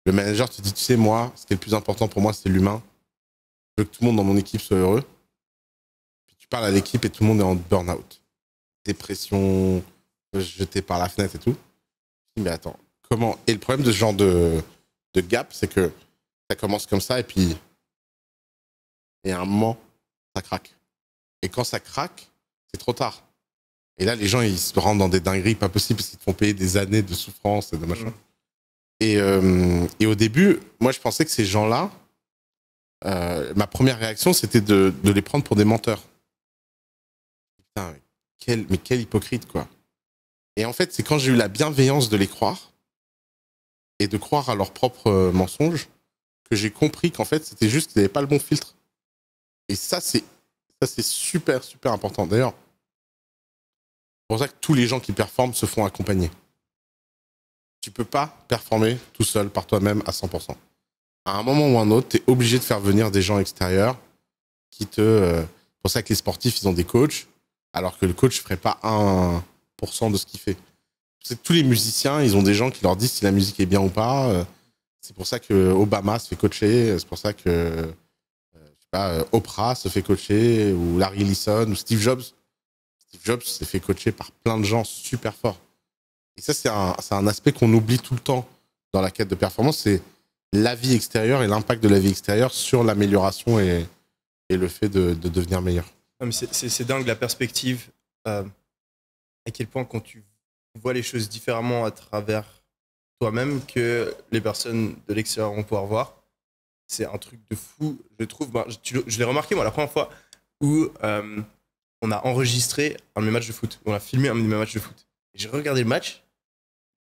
le manager te dit, tu sais, moi, ce qui est le plus important pour moi, c'est l'humain. Je veux que tout le monde dans mon équipe soit heureux. Puis tu parles à l'équipe et tout le monde est en burn-out. Dépression, jeté par la fenêtre et tout. Je dis, mais attends, comment. Et le problème de ce genre de gap, c'est que ça commence comme ça et puis et à un moment, ça craque. Et quand ça craque, c'est trop tard. Et là, les gens, ils se rendent dans des dingueries pas possibles parce qu'ils te font payer des années de souffrance et de machin. Et au début, moi, je pensais que ces gens-là, ma première réaction, c'était de les prendre pour des menteurs. Putain, quel hypocrite, quoi. Et en fait, c'est quand j'ai eu la bienveillance de les croire et de croire à leurs propres mensonges que j'ai compris qu'en fait, c'était juste qu'ils n'avaient pas le bon filtre. Et ça, c'est super, super important. D'ailleurs, c'est pour ça que tous les gens qui performent se font accompagner. Tu peux pas performer tout seul, par toi-même, à 100%. À un moment ou un autre, tu es obligé de faire venir des gens extérieurs qui te... c'est pour ça que les sportifs, ils ont des coachs, alors que le coach ne ferait pas 1% de ce qu'il fait. C'est que tous les musiciens, ils ont des gens qui leur disent si la musique est bien ou pas. C'est pour ça que Obama se fait coacher, c'est pour ça que Oprah se fait coacher, ou Larry Ellison, ou Steve Jobs. Steve Jobs s'est fait coacher par plein de gens super forts. Et ça, c'est un aspect qu'on oublie tout le temps dans la quête de performance, c'est la vie extérieure et l'impact de la vie extérieure sur l'amélioration et le fait de devenir meilleur. Non, mais c'est dingue la perspective, à quel point quand tu vois les choses différemment à travers toi-même que les personnes de l'extérieur vont pouvoir voir. C'est un truc de fou, je trouve. Je l'ai remarqué, moi, la première fois où on a enregistré un de mes matchs de foot, on a filmé un de mes matchs de foot. J'ai regardé le match,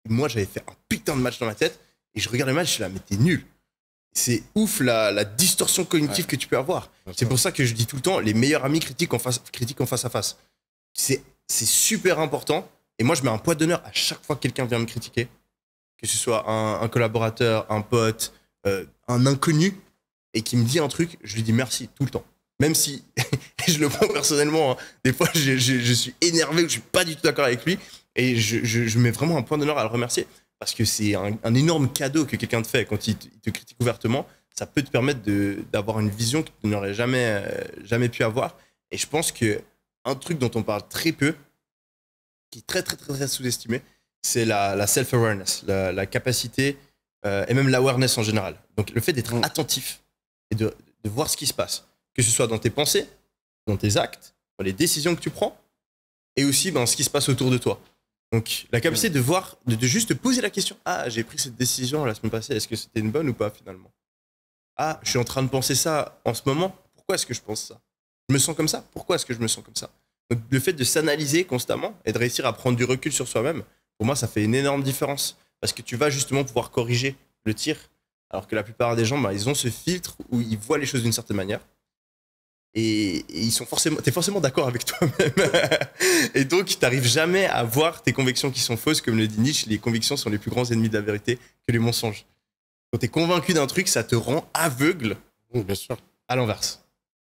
moi j'avais fait un putain de match dans ma tête, et je regardais le match, je suis là, mais t'es nul. C'est ouf la distorsion cognitive que tu peux avoir. C'est pour ça que je dis tout le temps, les meilleurs amis critiquent en face à face. C'est super important, et moi je mets un poids d'honneur à chaque fois que quelqu'un vient me critiquer, que ce soit un collaborateur, un pote, un inconnu, et qui me dit un truc, je lui dis merci tout le temps. Même si je le prends personnellement, hein. Des fois je suis énervé, je suis pas du tout d'accord avec lui, et je mets vraiment un point d'honneur à le remercier, parce que c'est un énorme cadeau que quelqu'un te fait quand il te critique ouvertement. Ça peut te permettre d'avoir une vision que tu n'aurais jamais pu avoir. Et je pense que un truc dont on parle très peu, qui est très très très, très sous-estimé, c'est la self-awareness, la capacité et même l'awareness en général. Donc le fait d'être attentif et de voir ce qui se passe, que ce soit dans tes pensées, dans tes actes, dans les décisions que tu prends, et aussi ce qui se passe autour de toi. Donc la capacité de voir, de juste te poser la question, ah, j'ai pris cette décision la semaine passée, est-ce que c'était une bonne ou pas finalement? Ah, je suis en train de penser ça en ce moment, pourquoi est-ce que je pense ça? Je me sens comme ça, pourquoi est-ce que je me sens comme ça? Donc le fait de s'analyser constamment et de réussir à prendre du recul sur soi-même, pour moi ça fait une énorme différence, parce que tu vas justement pouvoir corriger le tir, alors que la plupart des gens, ils ont ce filtre où ils voient les choses d'une certaine manière, et t'es forcément d'accord avec toi-même. Et donc, t'arrives jamais à voir tes convictions qui sont fausses. Comme le dit Nietzsche, les convictions sont les plus grands ennemis de la vérité que les mensonges. Quand t'es convaincu d'un truc, ça te rend aveugle. Bien sûr. À l'inverse.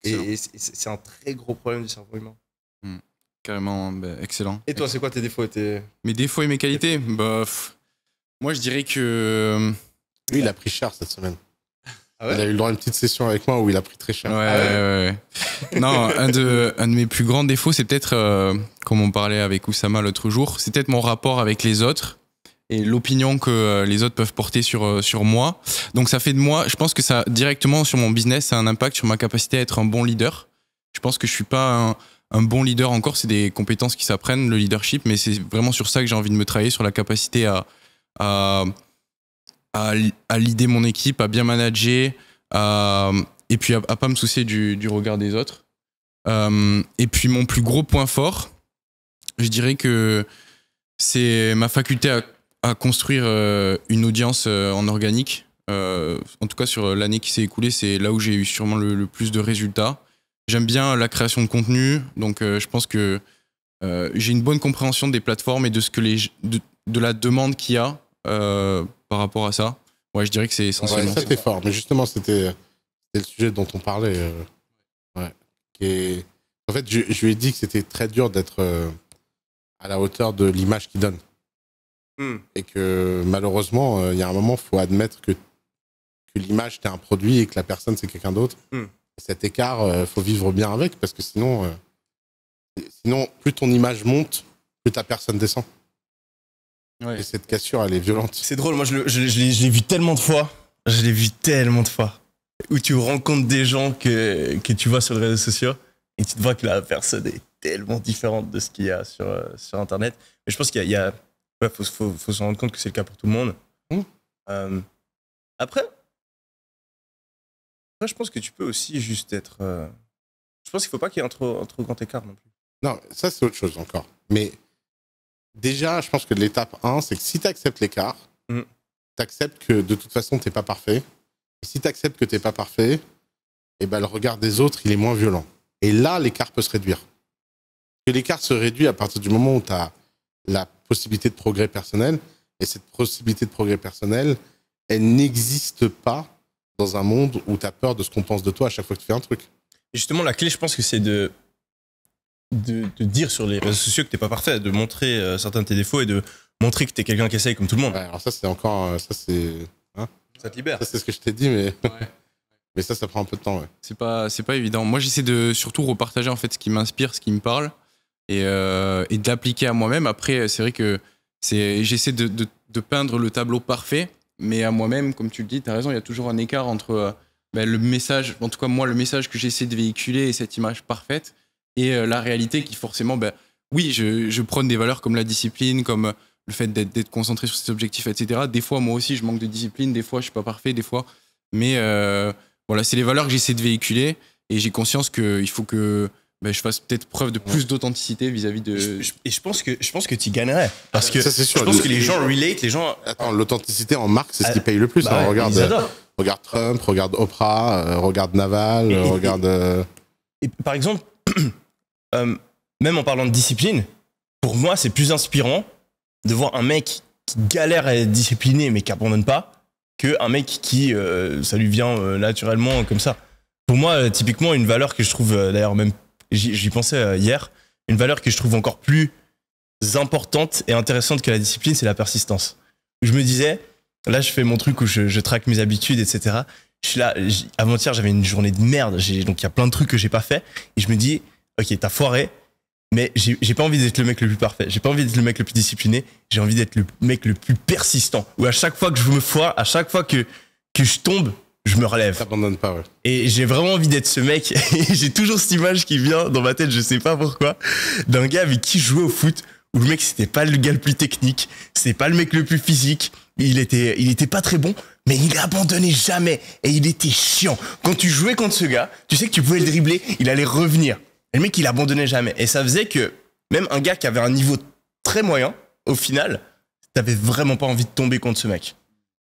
Et c'est un très gros problème du cerveau humain. Carrément, excellent. Et toi, c'est quoi tes défauts Mes défauts et mes qualités? Moi, je dirais que... Lui, il a pris cher cette semaine. Ah ouais? Il a eu le droit à une petite session avec moi où il a pris très cher. Ouais. Non, un de mes plus grands défauts, c'est peut-être, comme on parlait avec Oussama l'autre jour, c'est peut-être mon rapport avec les autres et l'opinion que les autres peuvent porter sur moi. Donc ça fait de moi, je pense que ça, directement sur mon business, ça a un impact sur ma capacité à être un bon leader. Je pense que je suis pas un bon leader encore, c'est des compétences qui s'apprennent, le leadership, mais c'est vraiment sur ça que j'ai envie de me travailler, sur la capacité à leader mon équipe, à bien manager, et puis à pas me soucier du regard des autres. Et puis mon plus gros point fort, je dirais que c'est ma faculté à construire une audience en organique. En tout cas, sur l'année qui s'est écoulée, c'est là où j'ai eu sûrement le plus de résultats. J'aime bien la création de contenu, donc je pense que j'ai une bonne compréhension des plateformes et de ce que de la demande qu'il y a par rapport à ça. Ouais, je dirais que c'est essentiellement. Ouais, ça, t'es fort. Mais justement, c'était le sujet dont on parlait. En fait, je lui ai dit que c'était très dur d'être à la hauteur de l'image qu'il donne. Et que malheureusement, il y a un moment, il faut admettre que l'image, c'est un produit et que la personne, c'est quelqu'un d'autre. Cet écart, faut vivre bien avec, parce que sinon, plus ton image monte, plus ta personne descend. Ouais. Et cette cassure, elle est violente. C'est drôle, moi je l'ai vu tellement de fois. Je l'ai vu tellement de fois. Où tu rencontres des gens que tu vois sur les réseaux sociaux et tu te vois que la personne est tellement différente de ce qu'il y a sur Internet. Mais je pense qu'il y a ouais, faut se rendre compte que c'est le cas pour tout le monde. Après, je pense que tu peux aussi juste être... Je pense qu'il faut pas qu'il y ait un trop grand écart non plus. Non, ça c'est autre chose encore. Mais déjà, je pense que l'étape 1, c'est que si tu acceptes l'écart, tu acceptes que de toute façon, t'es pas parfait. Et si tu acceptes que t'es pas parfait, et ben, le regard des autres, il est moins violent. Et là, l'écart peut se réduire. Que l'écart se réduit à partir du moment où tu as la possibilité de progrès personnel. Et cette possibilité de progrès personnel, elle n'existe pas dans un monde où tu as peur de ce qu'on pense de toi à chaque fois que tu fais un truc. Et justement, la clé, je pense que c'est de dire sur les réseaux sociaux que t'es pas parfait, de montrer certains de tes défauts et de montrer que t'es quelqu'un qui essaye comme tout le monde. Ouais, alors ça, c'est encore... Ça, c'est... Hein, ça te libère. ça, c'est ce que je t'ai dit, mais... Ouais. Mais ça prend un peu de temps, ouais. C'est pas évident. Moi, j'essaie de surtout repartager en fait ce qui m'inspire, ce qui me parle, et de l'appliquer à moi-même. Après, c'est vrai que j'essaie de peindre le tableau parfait, mais à moi-même, comme tu le dis, t'as raison, il y a toujours un écart entre le message, en tout cas moi, le message que j'essaie de véhiculer et cette image parfaite, et la réalité qui forcément, oui, je prône des valeurs comme la discipline, comme le fait d'être concentré sur ses objectifs, etc. Des fois, moi aussi, je manque de discipline, des fois, je suis pas parfait, des fois, mais voilà, c'est les valeurs que j'essaie de véhiculer, et j'ai conscience qu'il faut que je fasse peut-être preuve de plus d'authenticité vis-à-vis de... Et je pense que tu gagnerais. Parce que ça, c'est sûr. Je pense que les gens relate, les gens... Attends, l'authenticité en marque, c'est ce qui paye le plus. Bah ouais, Regarde Trump, regarde Oprah, regarde Naval, regarde... Et par exemple, même en parlant de discipline, pour moi, c'est plus inspirant de voir un mec qui galère à être discipliné mais qui abandonne pas, qu'un mec qui, ça lui vient naturellement comme ça. Pour moi, typiquement, une valeur que je trouve, d'ailleurs même, j'y pensais hier, une valeur que je trouve encore plus importante et intéressante que la discipline, c'est la persistance. Je me disais, là je fais mon truc où je traque mes habitudes, etc. Je suis là, avant-hier j'avais une journée de merde, donc il y a plein de trucs que j'ai pas fait, et je me dis, ok, t'as foiré, mais j'ai pas envie d'être le mec le plus parfait, j'ai pas envie d'être le mec le plus discipliné, j'ai envie d'être le mec le plus persistant, où à chaque fois que je me foire, à chaque fois que je tombe, je me relève. T'abandonnes pas, ouais. Et j'ai vraiment envie d'être ce mec, et j'ai toujours cette image qui vient dans ma tête, je sais pas pourquoi, d'un gars avec qui je jouais au foot, où le mec c'était pas le gars le plus technique, c'était pas le mec le plus physique, il était pas très bon, mais il abandonnait jamais, et il était chiant. Quand tu jouais contre ce gars, tu sais que tu pouvais le dribbler, il allait revenir. Et le mec, il abandonnait jamais. Et ça faisait que même un gars qui avait un niveau très moyen, au final, t'avais vraiment pas envie de tomber contre ce mec.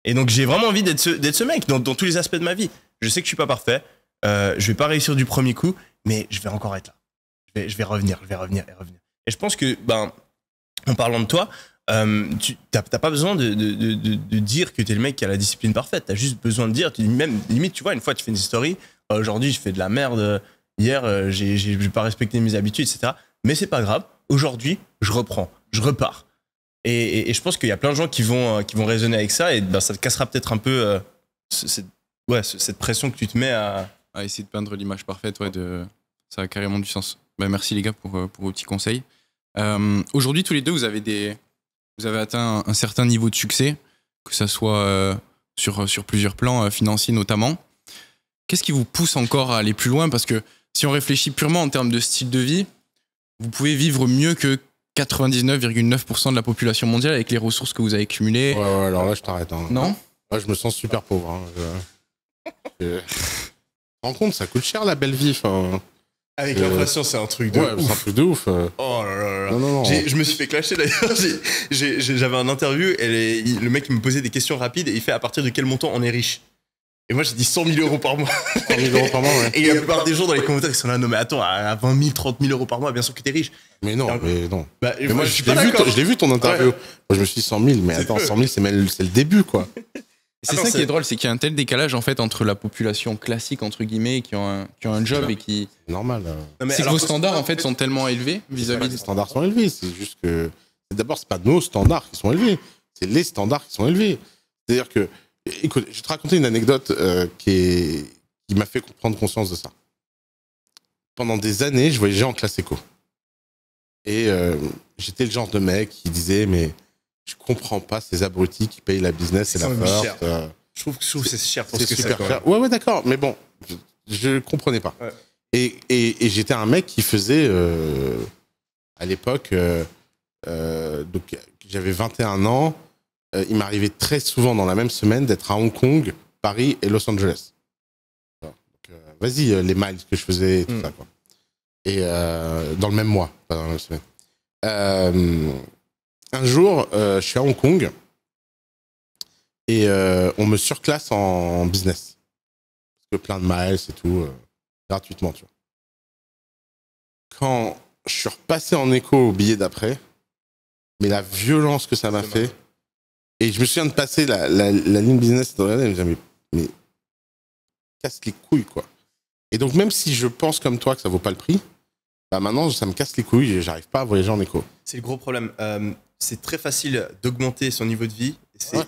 Et donc j'ai vraiment envie d'être ce mec dans tous les aspects de ma vie. Je sais que je suis pas parfait, je vais pas réussir du premier coup, mais je vais encore être là. Je vais revenir. Et je pense que, en parlant de toi, t'as pas besoin de dire que t'es le mec qui a la discipline parfaite. T'as juste besoin de dire, même limite, tu vois, une fois tu fais une story, aujourd'hui je fais de la merde, hier j'ai pas respecté mes habitudes, etc. Mais c'est pas grave, aujourd'hui je reprends, je repars. Et je pense qu'il y a plein de gens qui vont raisonner avec ça, et ça te cassera peut-être un peu cette pression que tu te mets à essayer de peindre l'image parfaite, ça a carrément du sens. Merci les gars pour vos petits conseils. Aujourd'hui, tous les deux, vous avez atteint un certain niveau de succès, que ça soit sur plusieurs plans financiers notamment. Qu'est-ce qui vous pousse encore à aller plus loin? Parce que si on réfléchit purement en termes de style de vie, vous pouvez vivre mieux que 99,9% de la population mondiale avec les ressources que vous avez accumulées. Ouais, alors là, je t'arrête. Hein. Non? Ouais, je me sens super pauvre. Hein. Tu te rends compte, ça coûte cher la belle vie. Avec l'inflation, c'est un truc de ouf. C'est un truc de ouf. Oh là là. Non. Je me suis fait clasher d'ailleurs. J'avais un interview, le mec me posait des questions rapides et il fait à partir de quel montant on est riche. Et moi j'ai dit 100 000 euros par mois. 100 000 euros par mois, ouais. Et la plupart des gens dans les commentaires ils sont là, non mais attends, à 20 000, 30 000 euros par mois, bien sûr que t'es riche. Mais non. Mais moi je suis pas je l'ai vu ton interview. Ouais. Moi je me suis dit 100 000, mais attends, 100 000 c'est le début quoi. C'est ça qui est drôle, c'est qu'il y a un tel décalage en fait entre la population classique entre guillemets qui ont un job et qui... C'est normal. C'est que vos standards en fait sont tellement élevés vis-à-vis Les standards sont élevés, c'est juste que... D'abord, c'est pas nos standards qui sont élevés, c'est les standards qui sont élevés. C'est-à-dire que... Écoute, je vais te raconter une anecdote qui m'a fait prendre conscience de ça. Pendant des années, je voyageais en classe éco. Et j'étais le genre de mec qui disait, mais je comprends pas ces abrutis qui payent la business et la force. Je trouve que c'est cher pour c'est ce que super c'est. cher. Ouais, d'accord, mais bon, je comprenais pas. Ouais. Et j'étais un mec qui faisait, à l'époque, donc j'avais 21 ans, il m'arrivait très souvent dans la même semaine d'être à Hong Kong, Paris et Los Angeles. Donc, vas-y, les miles que je faisais, et tout ça, quoi. Et dans le même mois, pas dans la même semaine. Un jour, je suis à Hong Kong et on me surclasse en business. Parce que plein de miles et tout, gratuitement, tu vois. Quand je suis repassé en écho au billet d'après, mais la violence que ça m'a fait, et je me souviens de passer la ligne business, et me dire, mais casse les couilles, quoi. Et donc, même si je pense comme toi que ça vaut pas le prix, bah maintenant, ça me casse les couilles et j'arrive pas à voyager en écho. C'est le gros problème. C'est très facile d'augmenter son niveau de vie et c'est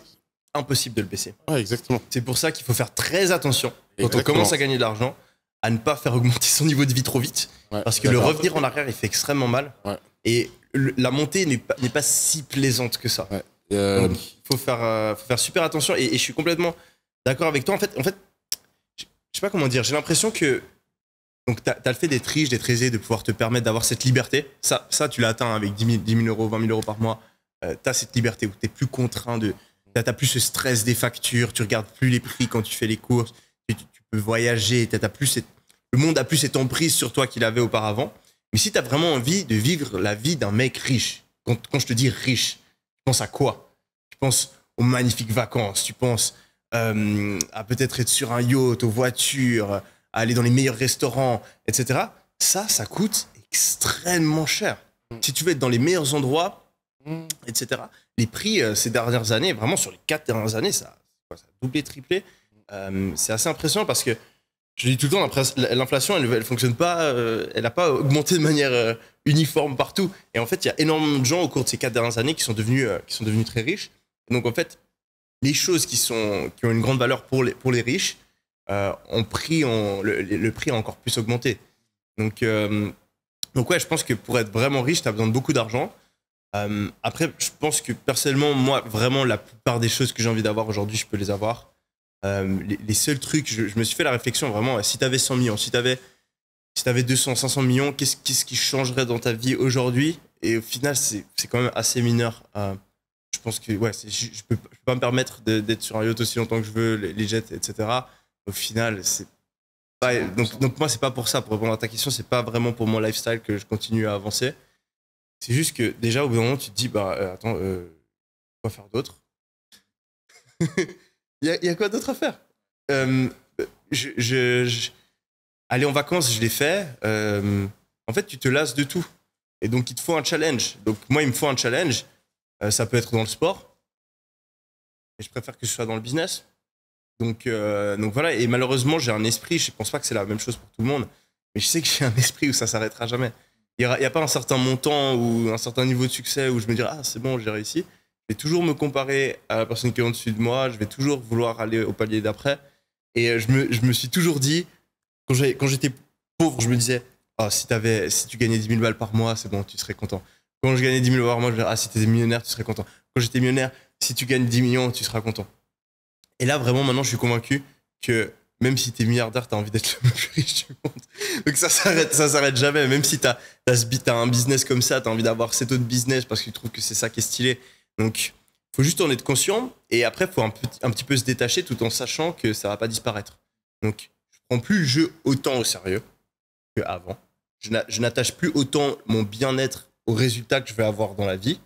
impossible de le baisser. Ouais, exactement. C'est pour ça qu'il faut faire très attention quand Exactement. on commence à gagner de l'argent à ne pas faire augmenter son niveau de vie trop vite. Ouais, parce que le revenir en arrière, il fait extrêmement mal. Ouais. Et la montée n'est pas si plaisante que ça. Ouais. Donc, il faut faire super attention. Et je suis complètement d'accord avec toi. En fait, je sais pas comment dire. J'ai l'impression que donc t'as le fait d'être riche, d'être aisé, de pouvoir te permettre d'avoir cette liberté. Ça tu l'as atteint avec 10 000 euros, 20 000 euros par mois. T'as cette liberté où t'es plus contraint de... T'as plus ce stress des factures, tu regardes plus les prix quand tu fais les courses, tu peux voyager, le monde a plus cette emprise sur toi qu'il avait auparavant. Mais si t'as vraiment envie de vivre la vie d'un mec riche, quand je te dis riche, tu penses à quoi? Tu penses aux magnifiques vacances, tu penses à peut-être être sur un yacht, aux voitures, à aller dans les meilleurs restaurants, etc. Ça coûte extrêmement cher. Si tu veux être dans les meilleurs endroits, etc. Les prix ces dernières années, vraiment sur les 4 dernières années, ça a doublé, triplé. C'est assez impressionnant parce que, je dis tout le temps, l'inflation, elle fonctionne pas, elle n'a pas augmenté de manière uniforme partout. Et en fait, il y a énormément de gens au cours de ces 4 dernières années qui sont devenus très riches. Et donc en fait, les choses qui ont une grande valeur pour les riches, le prix a encore plus augmenté. Donc ouais, je pense que pour être vraiment riche, tu as besoin de beaucoup d'argent. Après, je pense que personnellement, moi, vraiment, la plupart des choses que j'ai envie d'avoir aujourd'hui, je peux les avoir. Les seuls trucs, je me suis fait la réflexion vraiment, si tu avais 100 millions, si tu avais 200, 500 millions, qu'est-ce qui changerait dans ta vie aujourd'hui? Et au final, c'est quand même assez mineur. Je pense que ouais, je peux pas me permettre d'être sur un yacht aussi longtemps que je veux, les jets, etc. Au final, c'est pas, donc moi, c'est pas pour ça. Pour répondre à ta question, c'est pas vraiment pour mon lifestyle que je continue à avancer. C'est juste que déjà, au bout d'un moment, tu te dis, attends, quoi faire d'autre? Il y a quoi d'autre à faire? Aller en vacances, je l'ai fait. En fait, tu te lasses de tout. Et donc, il te faut un challenge. Donc, moi, il me faut un challenge. Ça peut être dans le sport. Et je préfère que ce soit dans le business. Donc voilà. Et malheureusement, j'ai un esprit. Je ne pense pas que c'est la même chose pour tout le monde. Mais je sais que j'ai un esprit où ça ne s'arrêtera jamais. Il n'y a pas un certain montant ou un certain niveau de succès où je me dirais, ah, c'est bon, j'ai réussi. Je vais toujours me comparer à la personne qui est au-dessus de moi. Je vais toujours vouloir aller au palier d'après. Et je me suis toujours dit, quand j'étais pauvre, je me disais, ah, si tu gagnais 10 000 balles par mois, c'est bon, tu serais content. Quand je gagnais 10 000 balles par mois, je me disais, ah, si tu étais millionnaire, tu serais content. Quand j'étais millionnaire, si tu gagnes 10 millions, tu seras content. Et là, vraiment, maintenant, je suis convaincu que même si tu es milliardaire, tu as envie d'être le plus riche du monde. Donc ça s'arrête jamais. Même si tu as un business comme ça, tu as envie d'avoir cet autre business parce que tu trouves que c'est ça qui est stylé. Donc, il faut juste en être conscient. Et après, il faut un petit peu se détacher tout en sachant que ça ne va pas disparaître. Donc, je ne prends plus le jeu autant au sérieux qu'avant. Je n'attache plus autant mon bien-être aux résultats que je vais avoir dans la vie.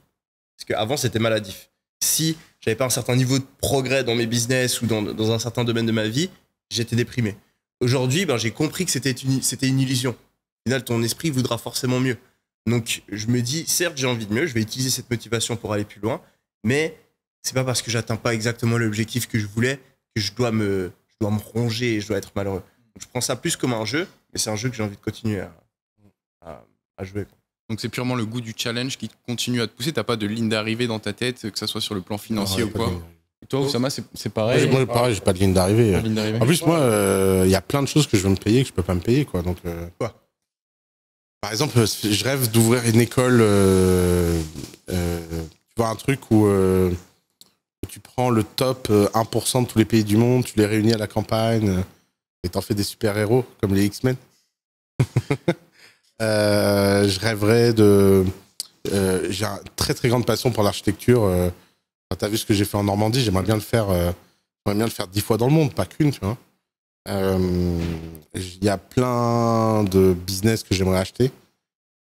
Parce qu'avant, c'était maladif. Si j'avais pas un certain niveau de progrès dans mes business ou dans un certain domaine de ma vie, j'étais déprimé. Aujourd'hui, j'ai compris que c'était une illusion. Au final, ton esprit voudra forcément mieux. Donc, je me dis, certes, j'ai envie de mieux, je vais utiliser cette motivation pour aller plus loin, mais c'est pas parce que j'atteins pas exactement l'objectif que je voulais que je dois me ronger et je dois être malheureux. Donc, je prends ça plus comme un jeu, mais c'est un jeu que j'ai envie de continuer à jouer. Donc c'est purement le goût du challenge qui continue à te pousser. T'as pas de ligne d'arrivée dans ta tête, que ça soit sur le plan financier ou quoi. Et toi, Oussama, c'est pareil? Moi, pareil, j'ai pas de ligne d'arrivée. En plus, moi, il y a plein de choses que je veux me payer que je peux pas me payer, quoi. Donc, quoi? Par exemple, je rêve d'ouvrir une école, tu vois un truc où tu prends le top 1% de tous les pays du monde, tu les réunis à la campagne et t'en fais des super-héros comme les X-Men. Je rêverais de... j'ai une très très grande passion pour l'architecture. Quand t'as vu ce que j'ai fait en Normandie, j'aimerais bien le faire 10 fois dans le monde, pas qu'une, tu vois. Il y a plein de business que j'aimerais acheter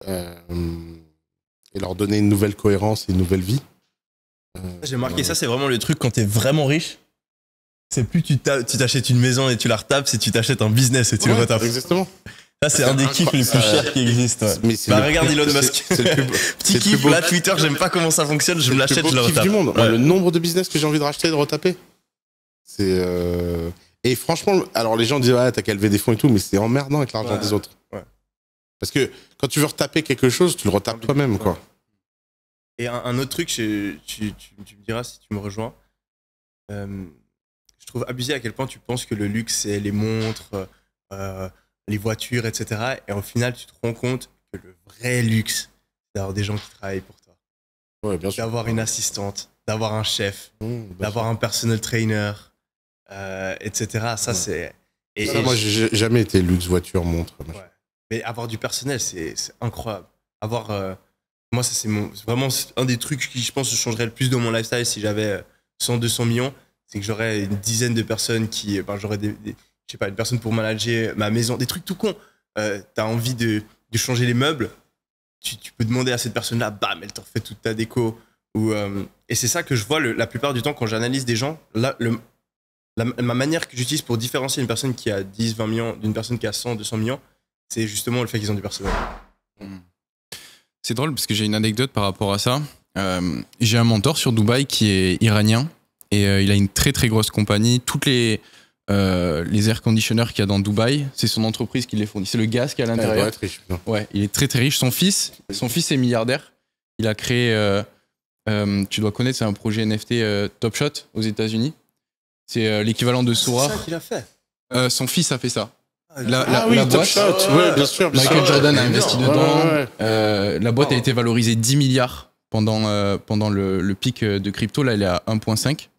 et leur donner une nouvelle cohérence et une nouvelle vie. J'ai marqué ça, c'est vraiment le truc quand t'es vraiment riche. C'est plus tu t'achètes une maison et tu la retapes, c'est tu t'achètes un business et tu le retapes. Exactement. Ça, c'est un des kiffs les plus chers qui existent. Ouais. Bah, regarde Elon Musk. Petit kiff, là, Twitter, j'aime pas comment ça fonctionne, je me l'achète, je le retape. Du monde. Ouais. Le nombre de business que j'ai envie de racheter et de retaper. C'est. Et franchement, alors les gens disent, ouais, t'as qu'à lever des fonds et tout, mais c'est emmerdant avec l'argent des autres. Ouais. Parce que quand tu veux retaper quelque chose, tu le retapes toi-même, quoi. Et un autre truc, tu me diras si tu me rejoins. Je trouve abusé à quel point tu penses que le luxe, c'est les montres, les voitures, etc. Et au final, tu te rends compte que le vrai luxe, c'est d'avoir des gens qui travaillent pour toi. Ouais, bien sûr. D'avoir une assistante, d'avoir un chef, d'avoir un personal trainer, etc. Ça, c'est... moi, j'ai jamais été luxe, voiture, montre. Ouais. Mais avoir du personnel, c'est incroyable. Moi, ça, c'est vraiment un des trucs qui, je pense, changerait le plus dans mon lifestyle si j'avais 100, 200 millions. C'est que j'aurais une dizaine de personnes qui... j'aurais je sais pas, une personne pour manager ma maison, des trucs tout cons. T'as envie de changer les meubles, tu peux demander à cette personne-là, bam, elle t'en fait toute ta déco. Et c'est ça que je vois la plupart du temps quand j'analyse des gens. Ma manière que j'utilise pour différencier une personne qui a 10, 20 millions d'une personne qui a 100, 200 millions, c'est justement le fait qu'ils ont du personnel. C'est drôle parce que j'ai une anecdote par rapport à ça. J'ai un mentor sur Dubaï qui est iranien et il a une très très grosse compagnie. Toutes les air conditionneurs qu'il y a dans Dubaï, c'est son entreprise qui les fournit. C'est le gaz qui est à l'intérieur. Il doit être riche. Ouais, il est très très riche. Son fils est milliardaire. Il a créé, tu dois connaître, c'est un projet NFT Top Shot aux États-Unis. C'est l'équivalent de Sora. C'est ça qu'il a fait. Son fils a fait ça. La boîte, Top Shot, ouais, bien sûr. Michael Jordan a investi dedans. Ouais. La boîte a été valorisée 10 milliards pendant le pic de crypto. Là, elle est à 1,5.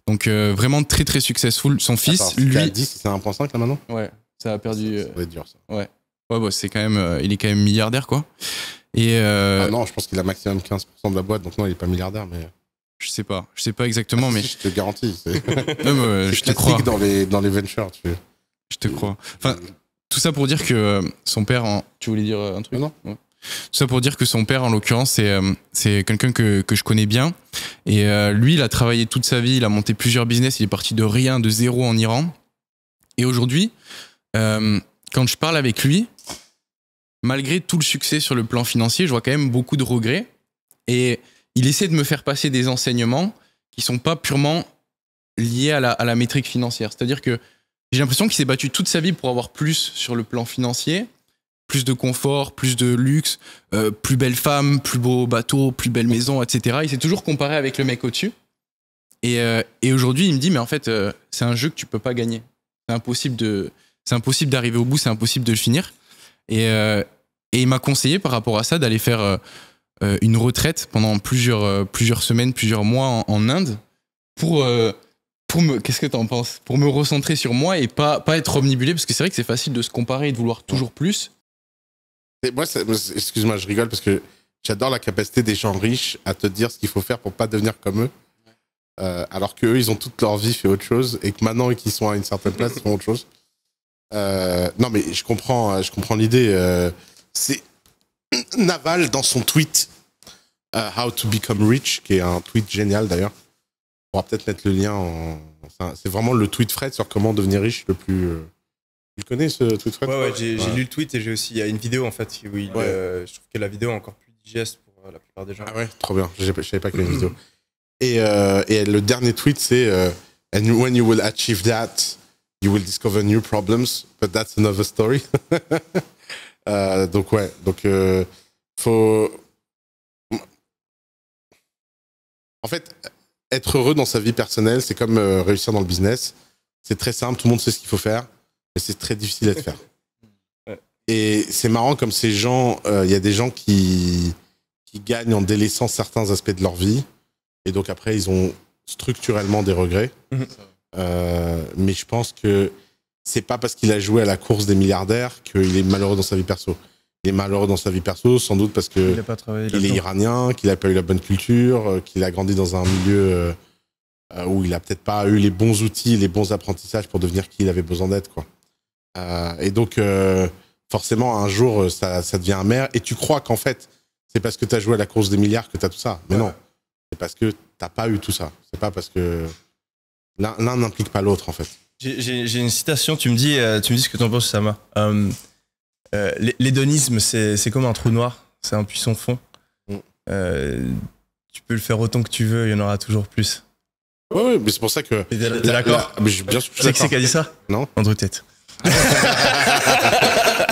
Donc vraiment très très successful. Son fils, attends, lui, à 10, c'est 1,5 là maintenant. Ouais, ça a perdu. Ça va être dur ça. Ouais, bah, c'est quand même, il est quand même milliardaire quoi. Et non, je pense qu'il a maximum 15% de la boîte, donc non, il est pas milliardaire, mais. Je sais pas exactement, mais je te garantis. Non, je te crois. Dans les ventures, Je te crois. Enfin, tout ça pour dire que son père, tu voulais dire un truc? Non. Ouais. Tout ça pour dire que son père, en l'occurrence, c'est quelqu'un que je connais bien. Et lui, il a travaillé toute sa vie, il a monté plusieurs business, il est parti de rien, de zéro en Iran. Et aujourd'hui, quand je parle avec lui, malgré tout le succès sur le plan financier, je vois quand même beaucoup de regrets. Et il essaie de me faire passer des enseignements qui sont pas purement liés à la métrique financière. C'est-à-dire que j'ai l'impression qu'il s'est battu toute sa vie pour avoir plus sur le plan financier, plus de confort, plus de luxe, plus belle femme, plus beau bateau, plus belle maison, etc. Il s'est toujours comparé avec le mec au-dessus. Et aujourd'hui, il me dit, mais en fait, c'est un jeu que tu peux pas gagner. C'est impossible d'arriver au bout, c'est impossible de le finir. Et il m'a conseillé par rapport à ça d'aller faire une retraite pendant plusieurs semaines, plusieurs mois en Inde qu'est-ce que t'en penses? Pour me recentrer sur moi et pas être omnibulé, parce que c'est vrai que c'est facile de se comparer et de vouloir toujours plus. Et moi, excuse-moi, je rigole parce que j'adore la capacité des gens riches à te dire ce qu'il faut faire pour pas devenir comme eux. Alors qu'eux, ils ont toute leur vie fait autre chose et que maintenant qu'ils sont à une certaine place, ils font autre chose. Non, mais je comprends l'idée. C'est Naval dans son tweet How to Become Rich, qui est un tweet génial d'ailleurs. On pourra peut-être mettre le lien c'est vraiment le tweet Fred sur comment devenir riche le plus. Tu le connais ce tweet Fred? Ouais, j'ai lu le tweet et il y a une vidéo en fait où je trouve que la vidéo est encore plus digeste pour la plupart des gens. Ah ouais, trop bien. Je savais pas qu'il y avait une vidéo. Et le dernier tweet c'est And when you will achieve that, you will discover new problems, but that's another story. Donc faut. En fait, être heureux dans sa vie personnelle, c'est comme réussir dans le business. C'est très simple, tout le monde sait ce qu'il faut faire, mais c'est très difficile à faire. Ouais. Et c'est marrant comme ces gens, il y a des gens qui gagnent en délaissant certains aspects de leur vie. Et donc après, ils ont structurellement des regrets. Mais je pense que c'est pas parce qu'il a joué à la course des milliardaires qu'il est malheureux dans sa vie perso. Il est malheureux dans sa vie perso, sans doute parce que il est iranien, qu'il a pas eu la bonne culture, qu'il a grandi dans un milieu où il a peut-être pas eu les bons outils, les bons apprentissages pour devenir qui il avait besoin d'être, quoi. Et donc, forcément, un jour, ça devient amer. Et tu crois qu'en fait, c'est parce que tu as joué à la course des milliards que tu as tout ça. Mais non, c'est parce que t'as pas eu tout ça. C'est pas parce que l'un n'implique pas l'autre, en fait. J'ai une citation, tu me dis ce que tu en penses, Sama. L'hédonisme, c'est comme un trou noir, c'est un puissant fond. Tu peux le faire autant que tu veux, il y en aura toujours plus. Oui, mais c'est pour ça que... T'es d'accord? Bien sûr, c'est qui a dit ça? Non. Andrew Tate.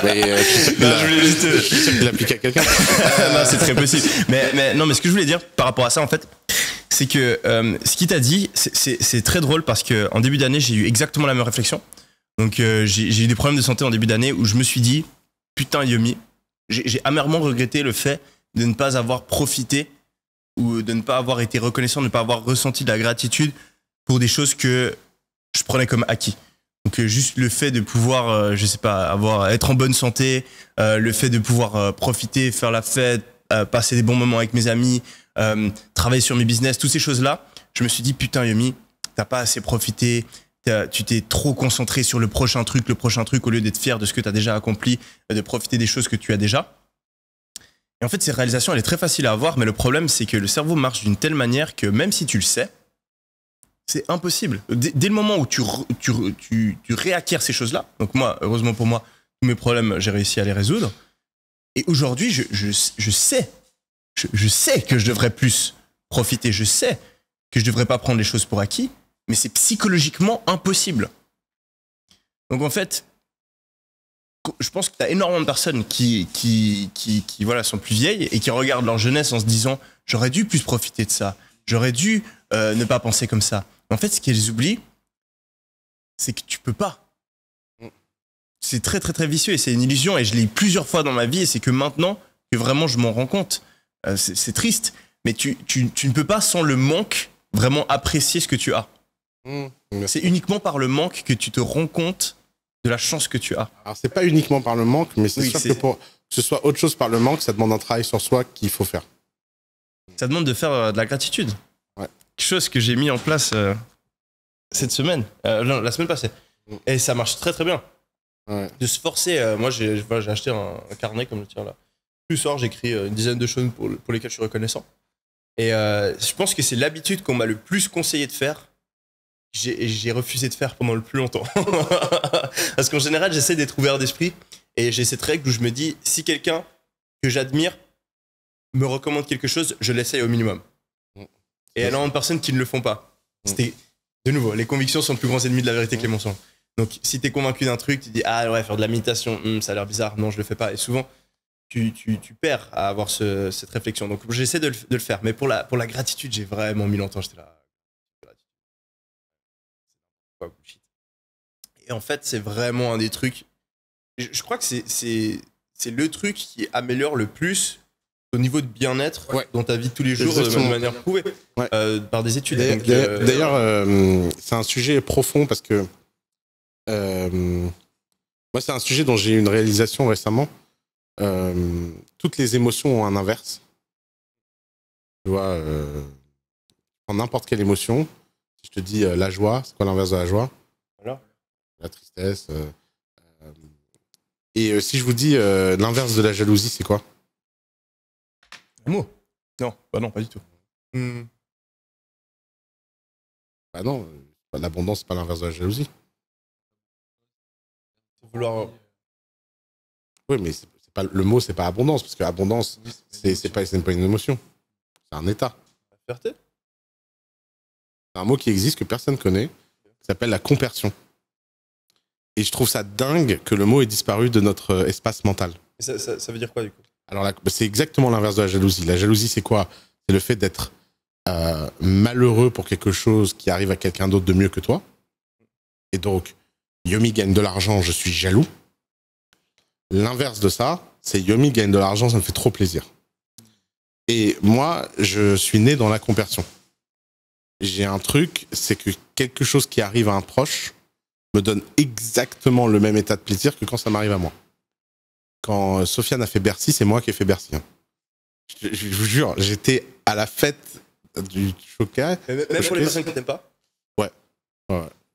Mais je suis sûr qu'il l'applique à quelqu'un. Non, c'est très possible. Mais ce que je voulais dire par rapport à ça, en fait, c'est que ce qu'il t'a dit, c'est très drôle parce qu'en début d'année, j'ai eu exactement la même réflexion. Donc, j'ai eu des problèmes de santé en début d'année où je me suis dit, putain, Yomi, j'ai amèrement regretté le fait de ne pas avoir profité ou de ne pas avoir été reconnaissant, de ne pas avoir ressenti de la gratitude pour des choses que je prenais comme acquis. Donc juste le fait de pouvoir, je sais pas, être en bonne santé, le fait de pouvoir profiter, faire la fête, passer des bons moments avec mes amis, travailler sur mes business, toutes ces choses-là, je me suis dit, putain Yomi, t'as pas assez profité, tu t'es trop concentré sur le prochain truc, au lieu d'être fier de ce que t'as déjà accompli, de profiter des choses que tu as déjà. Et en fait, cette réalisation, elle est très facile à avoir, mais le problème, c'est que le cerveau marche d'une telle manière que même si tu le sais, c'est impossible. Dès le moment où tu réacquiers ces choses-là, donc moi, heureusement pour moi, tous mes problèmes, j'ai réussi à les résoudre. Et aujourd'hui, je sais que je devrais plus profiter, je sais que je devrais pas prendre les choses pour acquis, mais c'est psychologiquement impossible. Donc en fait, je pense que tu as énormément de personnes qui voilà, sont plus vieilles et qui regardent leur jeunesse en se disant « j'aurais dû plus profiter de ça, j'aurais dû ne pas penser comme ça ». En fait, ce qu'elles oublient, c'est que tu peux pas. C'est très, très, très vicieux et c'est une illusion. Et je l'ai eu plusieurs fois dans ma vie et c'est que maintenant que vraiment je m'en rends compte. C'est triste, mais tu ne peux pas sans le manque vraiment apprécier ce que tu as. C'est uniquement par le manque que tu te rends compte de la chance que tu as. Alors, c'est pas uniquement par le manque, mais c'est sûr que pour que ce soit autre chose par le manque, ça demande un travail sur soi qu'il faut faire. Ça demande de faire de la gratitude. Ouais. Quelque chose que j'ai mis en place cette semaine, non, la semaine passée. Et ça marche très très bien. Ouais. De se forcer. Moi, j'ai acheté un carnet comme le tien là. Tous les soirs, j'écris une dizaine de choses pour lesquelles je suis reconnaissant. Et je pense que c'est l'habitude qu'on m'a le plus conseillé de faire. J'ai refusé de faire pendant le plus longtemps. Parce qu'en général, j'essaie d'être ouvert d'esprit. Et j'ai cette règle où je me dis, si quelqu'un que j'admire me recommande quelque chose, je l'essaye au minimum. Et il y a énormément de personnes qui ne le font pas. C'était, de nouveau, les convictions sont le plus grand ennemi de la vérité que les mensonges. Donc, si tu es convaincu d'un truc, tu dis, ah ouais, faire de la méditation, ça a l'air bizarre, non, je le fais pas. Et souvent, tu perds à avoir cette réflexion. Donc, j'essaie de le faire. Mais pour la gratitude, j'ai vraiment mis longtemps. J'étais là. Et en fait, c'est vraiment un des trucs. Je crois que c'est le truc qui améliore le plus au niveau de bien-être dans ta vie de tous les jours de manière prouvée par des études. D'ailleurs, c'est un sujet profond parce que moi, c'est un sujet dont j'ai eu une réalisation récemment. Toutes les émotions ont un inverse. Tu vois, en n'importe quelle émotion, si je te dis la joie, c'est quoi l'inverse de la joie? Voilà. La tristesse. Et si je vous dis l'inverse de la jalousie, c'est quoi? L'amour. Non, bah non, pas du tout. Bah non, l'abondance, c'est pas l'inverse de la jalousie. Vouloir. Oui, mais c'est pas, le mot, c'est pas abondance, parce que abondance, c'est pas une émotion. C'est un état. La fierté. C'est un mot qui existe, que personne connaît, qui s'appelle la compersion. Et je trouve ça dingue que le mot ait disparu de notre espace mental. Et ça veut dire quoi, du coup? Alors, c'est exactement l'inverse de la jalousie. La jalousie, c'est quoi? C'est le fait d'être malheureux pour quelque chose qui arrive à quelqu'un d'autre de mieux que toi. Et donc, Yomi gagne de l'argent, je suis jaloux. L'inverse de ça, c'est Yomi gagne de l'argent, ça me fait trop plaisir. Et moi, je suis né dans la compersion. j'ai un truc, c'est que quelque chose qui arrive à un proche me donne exactement le même état de plaisir que quand ça m'arrive à moi. Quand Sofiane a fait Bercy, c'est moi qui ai fait Bercy. Hein. Je vous jure, j'étais à la fête du Choca. Même pour les personnes qui t'aiment pas. Ouais.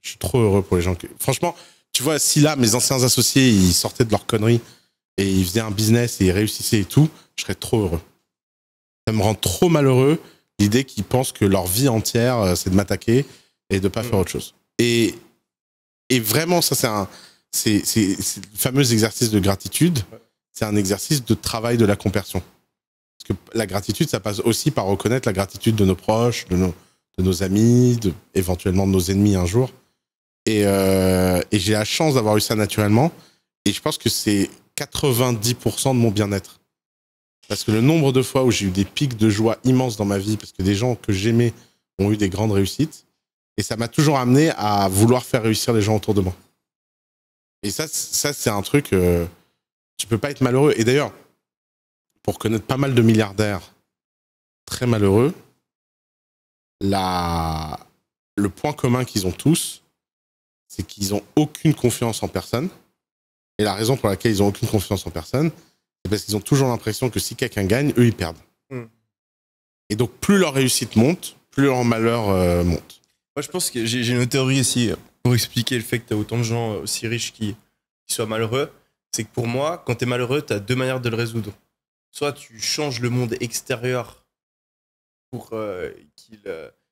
Je suis trop heureux pour les gens qui... Franchement, tu vois, si là, mes anciens associés, ils sortaient de leur connerie et ils faisaient un business et ils réussissaient et tout, je serais trop heureux. Ça me rend trop malheureux l'idée qu'ils pensent que leur vie entière, c'est de m'attaquer et de pas faire autre chose. Et vraiment, ça, c'est le fameux exercice de gratitude. C'est un exercice de travail de la conversion. Parce que la gratitude, ça passe aussi par reconnaître la gratitude de nos proches, de nos amis, éventuellement de nos ennemis un jour. Et j'ai la chance d'avoir eu ça naturellement. Et je pense que c'est 90% de mon bien-être. Parce que le nombre de fois où j'ai eu des pics de joie immenses dans ma vie, parce que des gens que j'aimais ont eu des grandes réussites, et ça m'a toujours amené à vouloir faire réussir les gens autour de moi. Et ça c'est un truc... tu peux pas être malheureux. Et d'ailleurs, pour connaître pas mal de milliardaires très malheureux, le point commun qu'ils ont tous, c'est qu'ils ont aucune confiance en personne. Et la raison pour laquelle ils ont aucune confiance en personne, c'est parce qu'ils ont toujours l'impression que si quelqu'un gagne, eux, ils perdent. Et donc, plus leur réussite monte, plus leur malheur monte. Moi, je pense que j'ai une théorie ici pour expliquer le fait que tu as autant de gens aussi riches qui soient malheureux. C'est que pour moi, quand tu es malheureux, tu as deux manières de le résoudre. Soit tu changes le monde extérieur pour qu'il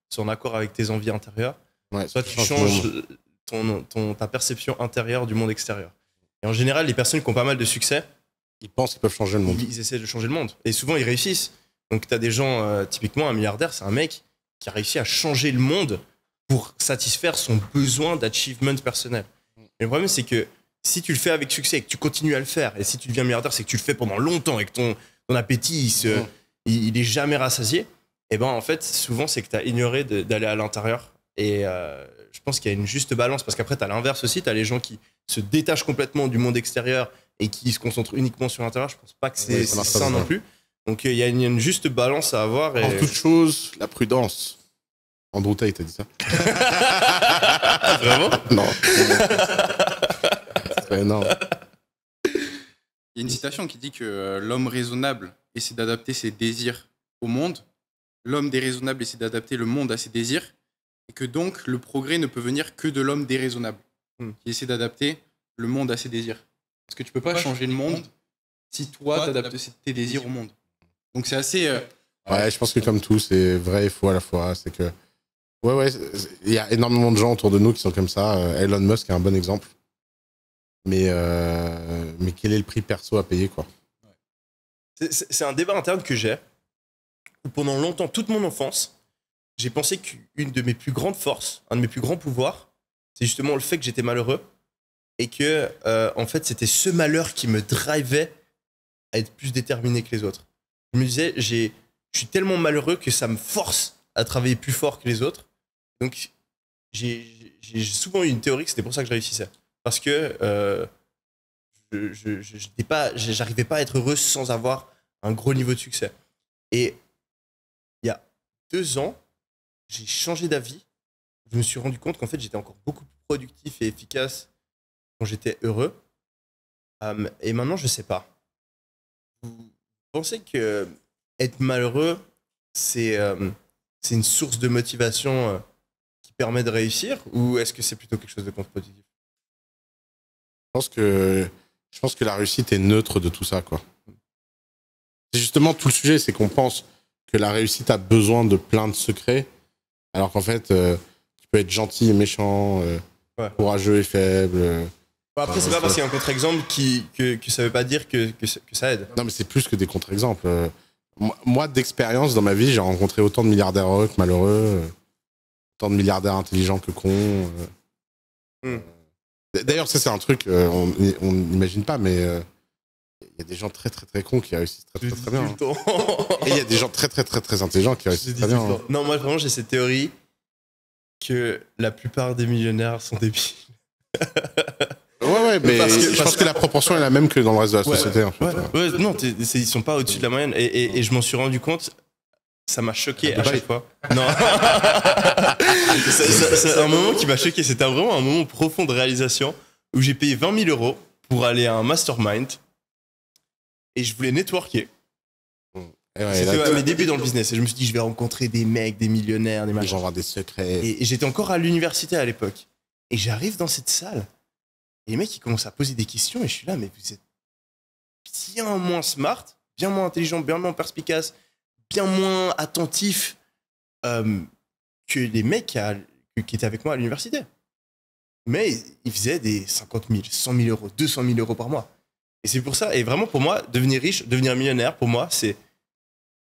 soit en accord avec tes envies intérieures, soit tu changes ta perception intérieure du monde extérieur. Et en général, les personnes qui ont pas mal de succès, ils pensent qu'ils peuvent changer le monde. Ils essaient de changer le monde. Et souvent, ils réussissent. Donc, tu as des gens, typiquement, un milliardaire, c'est un mec qui a réussi à changer le monde pour satisfaire son besoin d'achievement personnel. Et le problème, c'est que si tu le fais avec succès et que tu continues à le faire, et si tu deviens milliardaire, c'est que tu le fais pendant longtemps et que ton appétit, il est jamais rassasié, et ben en fait, souvent, c'est que tu as ignoré d'aller à l'intérieur. Et je pense qu'il y a une juste balance, parce qu'après, tu as l'inverse aussi, tu as les gens qui se détachent complètement du monde extérieur et qui se concentrent uniquement sur l'intérieur. Je pense pas que c'est ça non plus. Donc il y a une juste balance à avoir. En toute chose, la prudence. Andrew Tate a dit ça. Vraiment? Non. C'est énorme. Il y a une citation qui dit que l'homme raisonnable essaie d'adapter ses désirs au monde, l'homme déraisonnable essaie d'adapter le monde à ses désirs, et que donc le progrès ne peut venir que de l'homme déraisonnable, qui essaie d'adapter le monde à ses désirs. Parce que tu peux pas changer le monde si toi t'adaptes tes désirs au monde. Donc c'est assez... Ouais, je pense que comme tout, c'est vrai et faux à la fois. C'est que... Ouais, il y a énormément de gens autour de nous qui sont comme ça. Elon Musk est un bon exemple. Mais quel est le prix perso à payer, quoi? C'est un débat interne que j'ai, où pendant longtemps, toute mon enfance, j'ai pensé qu'une de mes plus grandes forces, un de mes plus grands pouvoirs, c'est justement le fait que j'étais malheureux, et que, en fait, c'était ce malheur qui me drivait à être plus déterminé que les autres. Je me disais, je suis tellement malheureux que ça me force à travailler plus fort que les autres. Donc, j'ai souvent eu une théorie que c'était pour ça que je réussissais. Parce que j'arrivais pas à être heureux sans avoir un gros niveau de succès. Et il y a 2 ans, j'ai changé d'avis. Je me suis rendu compte qu'en fait, j'étais encore beaucoup plus productif et efficace quand j'étais heureux. Et maintenant, je sais pas. Vous pensez que être malheureux, c'est une source de motivation qui permet de réussir, ou est-ce que c'est plutôt quelque chose de contre-productif? Je pense que la réussite est neutre de tout ça, quoi. C'est justement tout le sujet, c'est qu'on pense que la réussite a besoin de plein de secrets, alors qu'en fait, tu peux être gentil et méchant, courageux et faible. Après, c'est pas parce qu'il y a un contre-exemple que ça veut pas dire que ça aide. Non, mais c'est plus que des contre-exemples. Moi, d'expérience dans ma vie, j'ai rencontré autant de milliardaires heureux que malheureux, autant de milliardaires intelligents que cons. D'ailleurs, ça, c'est un truc, on n'imagine pas, mais il y a des gens très, très, très cons qui réussissent très, très, très bien. Et il y a des gens très, très, très, très intelligents qui réussissent très bien. Non, moi, vraiment, j'ai cette théorie que la plupart des millionnaires sont débiles. Ouais, mais je pense que la proportion est la même que dans le reste de la société. En fait. Non, ils sont pas au-dessus de la moyenne. Et je m'en suis rendu compte ça m'a choqué à chaque fois. Non. C'est un moment qui m'a choqué. C'était vraiment un moment profond de réalisation où j'ai payé 20 000 euros pour aller à un mastermind et je voulais networker. C'était à mes débuts dans le business et je me suis dit je vais rencontrer des mecs, des millionnaires, des machins. J'en avoir des secrets. Et j'étais encore à l'université à l'époque. Et j'arrive dans cette salle et les mecs ils commencent à poser des questions et je suis là mais vous êtes bien moins smart, bien moins intelligent, bien moins perspicace, bien moins attentif que les mecs qui étaient avec moi à l'université. Mais ils faisaient des 50 000, 100 000 euros, 200 000 euros par mois. Et c'est pour ça, et vraiment pour moi, devenir riche, devenir millionnaire, pour moi, c'est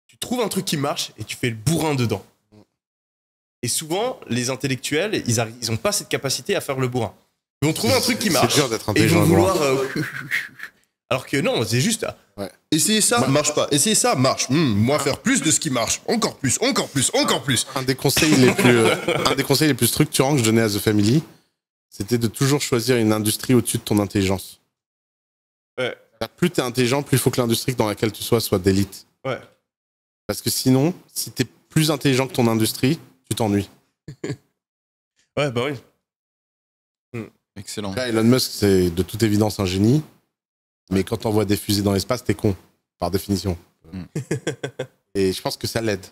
tu trouves un truc qui marche et tu fais le bourrin dedans. Et souvent, les intellectuels, ils ont pas cette capacité à faire le bourrin. Ils vont trouver un truc qui marche. C'est dur d'être Et ils vont intelligent. vouloir... Alors que non, c'est juste... Essayez ça, marche pas. Essayez ça, marche. Moi, faire plus de ce qui marche. Encore plus, encore plus, encore plus. Un des conseils les plus structurants que je donnais à The Family, c'était de toujours choisir une industrie au-dessus de ton intelligence. Ouais. Plus t'es intelligent, plus il faut que l'industrie dans laquelle tu sois d'élite. Ouais. Parce que sinon, si t'es plus intelligent que ton industrie, tu t'ennuies. Ouais, bah oui. Excellent. Là, Elon Musk, c'est de toute évidence un génie. Mais quand on voit des fusées dans l'espace, t'es con, par définition. Et je pense que ça l'aide.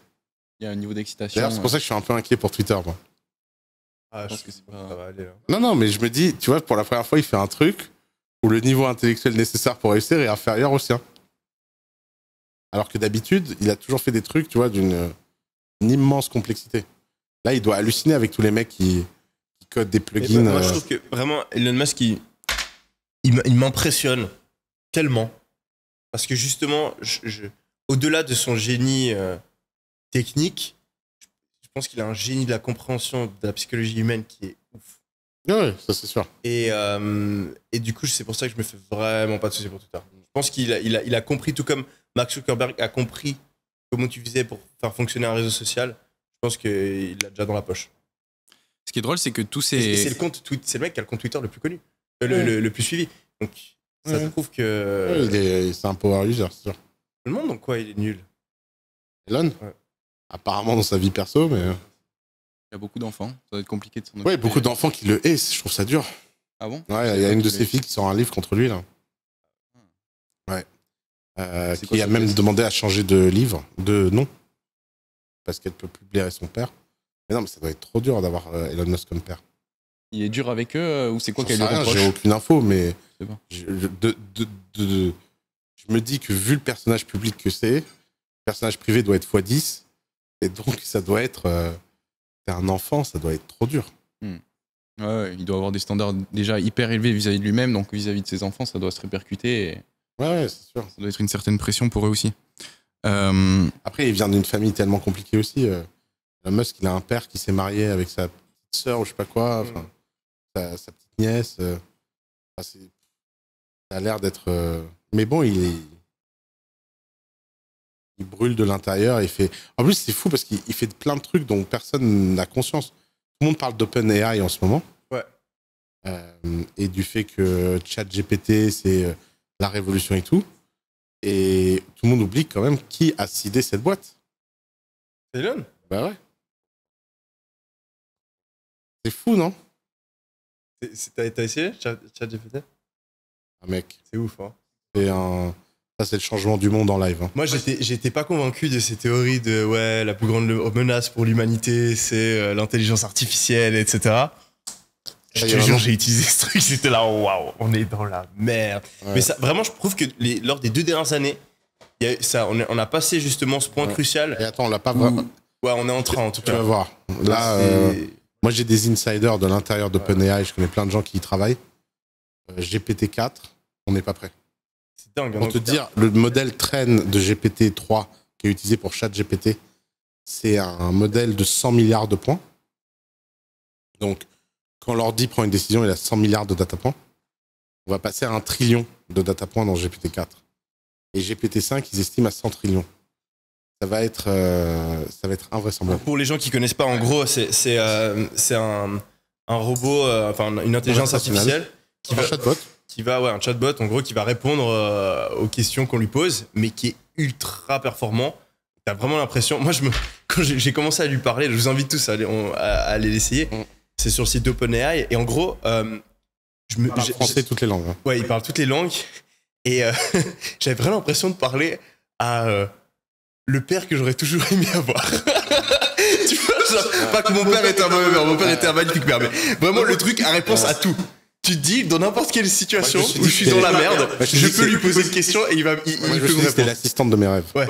Il y a un niveau d'excitation. D'ailleurs, c'est pour ça que je suis un peu inquiet pour Twitter, moi. Ah, pense que c'est pas- ça va aller, là. Non, mais je me dis, tu vois, pour la première fois, il fait un truc où le niveau intellectuel nécessaire pour réussir est inférieur au sien. Alors que d'habitude, il a toujours fait des trucs, tu vois, d'une immense complexité. Là, il doit halluciner avec tous les mecs qui codent des plugins. Moi, je trouve que vraiment, Elon Musk, il m'impressionne tellement. Parce que justement, au-delà de son génie technique, je pense qu'il a un génie de la compréhension de la psychologie humaine qui est ouf. Ouais, ça c'est sûr. Et du coup, c'est pour ça que je me fais vraiment pas de soucis pour Twitter. Je pense qu'il a compris, tout comme Mark Zuckerberg a compris comment tu faisais pour faire fonctionner un réseau social. Je pense qu'il l'a déjà dans la poche. Ce qui est drôle, c'est que tous Et ces. c'est le mec qui a le compte Twitter le plus connu, le plus suivi. Donc ça prouve que C'est un power user, c'est sûr. tout le monde, donc quoi, il est nul. Elon Ouais. Apparemment dans sa vie perso, mais... Il y a beaucoup d'enfants. Ça doit être compliqué de s'en Ouais, occuper. beaucoup d'enfants qui le haissent, je trouve ça dur. Ah bon? Ouais, il y a une de ses filles qui sort un livre contre lui, là. Ouais. C'est quoi Qui a son même test demandé à changer de livre, de nom. Parce qu'elle peut plus blairer son père. Mais non, mais ça doit être trop dur d'avoir Elon Musk comme père. Il est dur avec eux ou c'est quoi J'en qu'elle sais lui rien, reproche? j'ai aucune info, mais Je sais pas. je me dis que vu le personnage public que c'est, le personnage privé doit être x10, et donc ça doit être... t'es un enfant, ça doit être trop dur. Ouais, il doit avoir des standards déjà hyper élevés vis-à-vis de lui-même, donc vis-à-vis de ses enfants, ça doit se répercuter et Ouais, c'est sûr. ça doit être une certaine pression pour eux aussi. Après, il vient d'une famille tellement compliquée aussi. Elon Musk, il a un père qui s'est marié avec sa petite sœur ou je sais pas quoi, enfin, sa petite nièce. Ça a l'air d'être... Mais bon, il brûle de l'intérieur. Il fait... En plus, c'est fou parce qu'il fait plein de trucs dont personne n'a conscience. Tout le monde parle d'OpenAI en ce moment. Ouais. Et du fait que ChatGPT, c'est la révolution et tout. Et tout le monde oublie quand même qui a sidé cette boîte. C'est Elon. Bah ouais. C'est fou, non? T'as essayé ChatGPT? Ah, mec, C'est ouf, hein. ça, c'est le changement du monde en live. Hein. Moi, j'étais pas convaincu de ces théories de ouais, la plus grande menace pour l'humanité, c'est l'intelligence artificielle, etc. Je te jure, j'ai utilisé ce truc, c'était là, waouh, on est dans la merde. Ouais. Mais ça, vraiment, je prouve que lors des 2 dernières années, on a passé justement ce point crucial. Et attends, on l'a pas où- vraiment. Ouais, on est en train en tout Tu vas cas. voir. Là, C'est- moi, j'ai des insiders de l'intérieur d'OpenAI. Je connais plein de gens qui y travaillent. GPT-4, on n'est pas prêt. c'est dingue. hein, Pour te donc- dire, le modèle train de GPT-3 qui est utilisé pour ChatGPT, c'est un modèle de 100 milliards de points. Donc, quand l'ordi prend une décision, il a 100 milliards de data points. On va passer à 1 trillion de data points dans GPT-4. Et GPT-5, ils estiment à 100 trillions. Ça va être invraisemblable. Pour les gens qui connaissent pas, en gros, c'est un robot, enfin une intelligence Conversationnel. artificielle Un chatbot. un chatbot en gros qui va répondre aux questions qu'on lui pose, mais qui est ultra performant. t'as vraiment l'impression. Moi, quand j'ai commencé à lui parler, je vous invite tous à aller l'essayer. C'est sur le site d'OpenAI. Et en gros, Il parle français toutes les langues. Hein. Ouais, il parle toutes les langues. Et j'avais vraiment l'impression de parler à le père que j'aurais toujours aimé avoir. Tu vois, genre, pas que mon père était un mauvais père, mon père était un magnifique père, mais vraiment le truc à réponse à tout. Tu te dis, dans n'importe quelle situation où je suis dans la merde, je peux lui poser une question et il peut me répondre. C'était l'assistante de mes rêves. Ouais.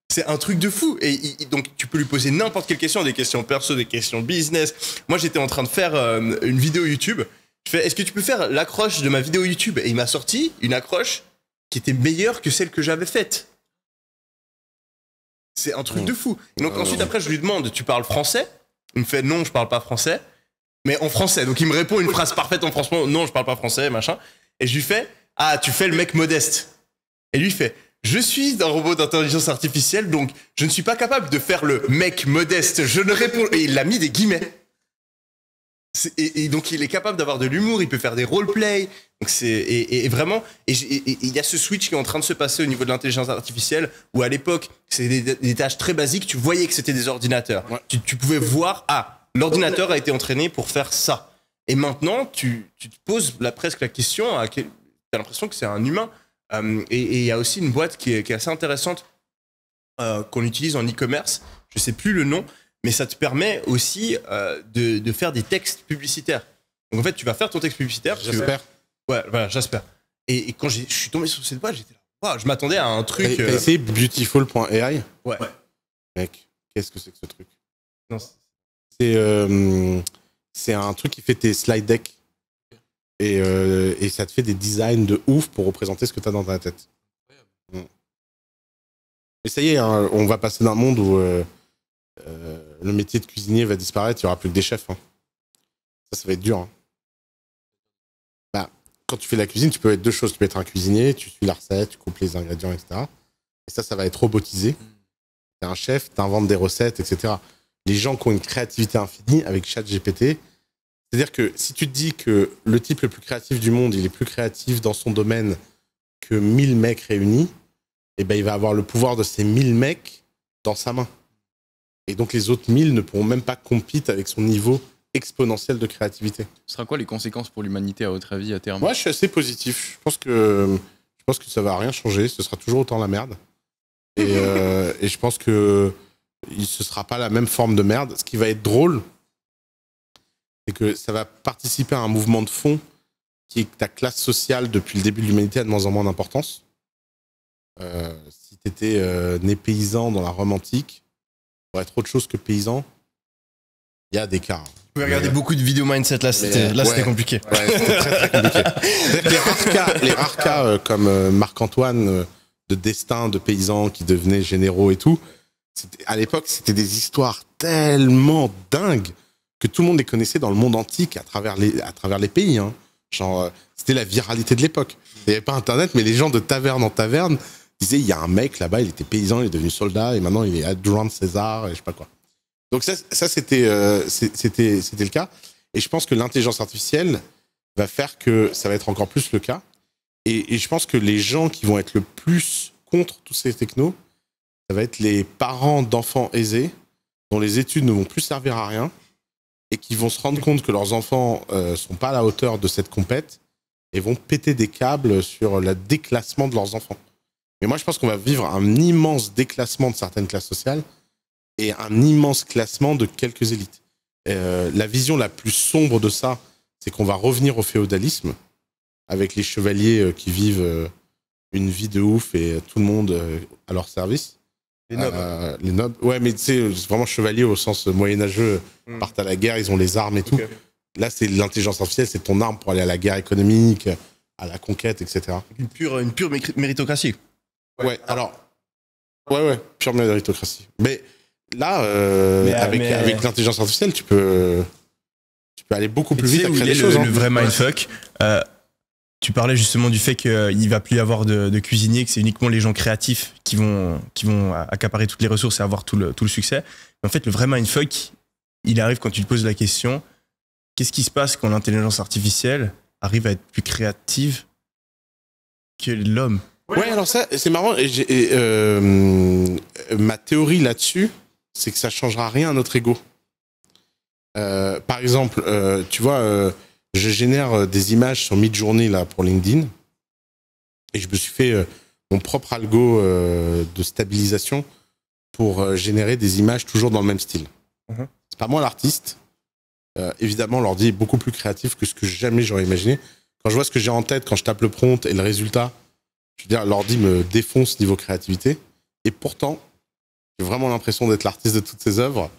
C'est un truc de fou. Et donc, tu peux lui poser n'importe quelle question, des questions perso, des questions business. Moi, j'étais en train de faire une vidéo YouTube. Je fais, est-ce que tu peux faire l'accroche de ma vidéo YouTube? Et il m'a sorti une accroche qui était meilleure que celle que j'avais faite. C'est un truc de fou. Donc ensuite, après, je lui demande, tu parles français? Il me fait, non, je parle pas français. Mais en français. Donc il me répond une phrase parfaite en français. Non, je parle pas français, machin. Et je lui fais, ah, tu fais le mec modeste. Et lui fait, je suis un robot d'intelligence artificielle, donc je ne suis pas capable de faire le mec modeste. Je ne réponds... Et il a mis des guillemets. Et donc il est capable d'avoir de l'humour, il peut faire des roleplays. Donc et vraiment, il y a ce switch qui est en train de se passer au niveau de l'intelligence artificielle, où à l'époque, c'était des tâches très basiques, tu voyais que c'était des ordinateurs. Ouais. Tu pouvais voir, l'ordinateur a été entraîné pour faire ça. Et maintenant, tu te poses presque la question, tu as l'impression que c'est un humain. Et il y a aussi une boîte qui est assez intéressante qu'on utilise en e-commerce, je sais plus le nom, mais ça te permet aussi de faire des textes publicitaires. Donc en fait, tu vas faire ton texte publicitaire. J'espère. Ouais, voilà, j'espère. Et quand je suis tombé sur cette boîte, j'étais là. Wow, je m'attendais à un truc. T'as essayé beautiful.ai? Ouais. Mec, qu'est-ce que c'est que ce truc? Non, c'est un truc qui fait tes slide decks. Et ça te fait des designs de ouf pour représenter ce que t'as dans ta tête. Et ça y est, hein, on va passer d'un monde où le métier de cuisinier va disparaître, il n'y aura plus que des chefs. Hein. Ça va être dur. Hein. Bah, quand tu fais de la cuisine, tu peux être deux choses. Tu peux être un cuisinier, tu suis la recette, tu coupes les ingrédients, etc. Et ça va être robotisé. T'es un chef, t'inventes des recettes, etc. Les gens qui ont une créativité infinie avec ChatGPT, c'est-à-dire que si tu te dis que le type le plus créatif du monde, il est plus créatif dans son domaine que 1000 mecs réunis, et ben il va avoir le pouvoir de ces 1000 mecs dans sa main. Et donc les autres 1000 ne pourront même pas compete avec son niveau exponentiel de créativité. Ce sera quoi les conséquences pour l'humanité à votre avis à terme? Moi, je suis assez positif. Je pense que ça va rien changer. Ce sera toujours autant la merde. Et je pense que ce sera pas la même forme de merde. Ce qui va être drôle, c'est que ça va participer à un mouvement de fond qui est que ta classe sociale, depuis le début de l'humanité, a de moins en moins d'importance. Si tu étais né paysan dans la Rome antique, pour être autre chose que paysan, il y a des cas. Vous pouvez regarder beaucoup de vidéos mindset, là c'était compliqué. Ouais, c'était très compliqué. Les rares cas comme Marc-Antoine de destin de paysans qui devenaient généraux et tout, à l'époque, c'était des histoires tellement dingues que tout le monde les connaissait dans le monde antique à travers les pays. Hein. Genre, c'était la viralité de l'époque. Il n'y avait pas Internet, mais les gens de taverne en taverne disaient, il y a un mec là-bas, il était paysan, il est devenu soldat, et maintenant il est adjoint de César, et je sais pas quoi. Donc ça c'était le cas. Et je pense que l'intelligence artificielle va faire que ça va être encore plus le cas. Et je pense que les gens qui vont être le plus contre tous ces technos, ça va être les parents d'enfants aisés, dont les études ne vont plus servir à rien, et qui vont se rendre compte que leurs enfants sont pas à la hauteur de cette compète, et vont péter des câbles sur le déclassement de leurs enfants. Mais moi, je pense qu'on va vivre un immense déclassement de certaines classes sociales, et un immense classement de quelques élites. La vision la plus sombre de ça, c'est qu'on va revenir au féodalisme, avec les chevaliers qui vivent une vie de ouf et tout le monde à leur service. Les nobles. Les nobles. Ouais, mais tu sais, vraiment chevaliers au sens moyenâgeux, partent à la guerre, ils ont les armes et tout. Okay. Là, c'est l'intelligence artificielle, c'est ton arme pour aller à la guerre économique, à la conquête, etc. Une pure méritocratie. Ouais, alors... Ouais, pure méritocratie. Mais... Là, avec l'intelligence artificielle, tu peux aller beaucoup plus vite à créer des choses. Le vrai mindfuck, tu parlais justement du fait qu'il va plus y avoir de cuisiniers, que c'est uniquement les gens créatifs qui vont accaparer toutes les ressources et avoir tout le succès. Mais en fait, le vrai mindfuck, il arrive quand tu te poses la question, qu'est-ce qui se passe quand l'intelligence artificielle arrive à être plus créative que l'homme? Ouais, alors ça, c'est marrant. Ma théorie là-dessus, c'est que ça changera rien à notre ego. Par exemple, tu vois, je génère des images sur Midjourney là pour LinkedIn, et je me suis fait mon propre algo de stabilisation pour générer des images toujours dans le même style. C'est pas moi l'artiste. Évidemment, l'ordi est beaucoup plus créatif que ce que jamais j'aurais imaginé. Quand je vois ce que j'ai en tête, quand je tape le prompt et le résultat, je veux dire, l'ordi me défonce niveau créativité. Et pourtant, j'ai vraiment l'impression d'être l'artiste de toutes ces œuvres.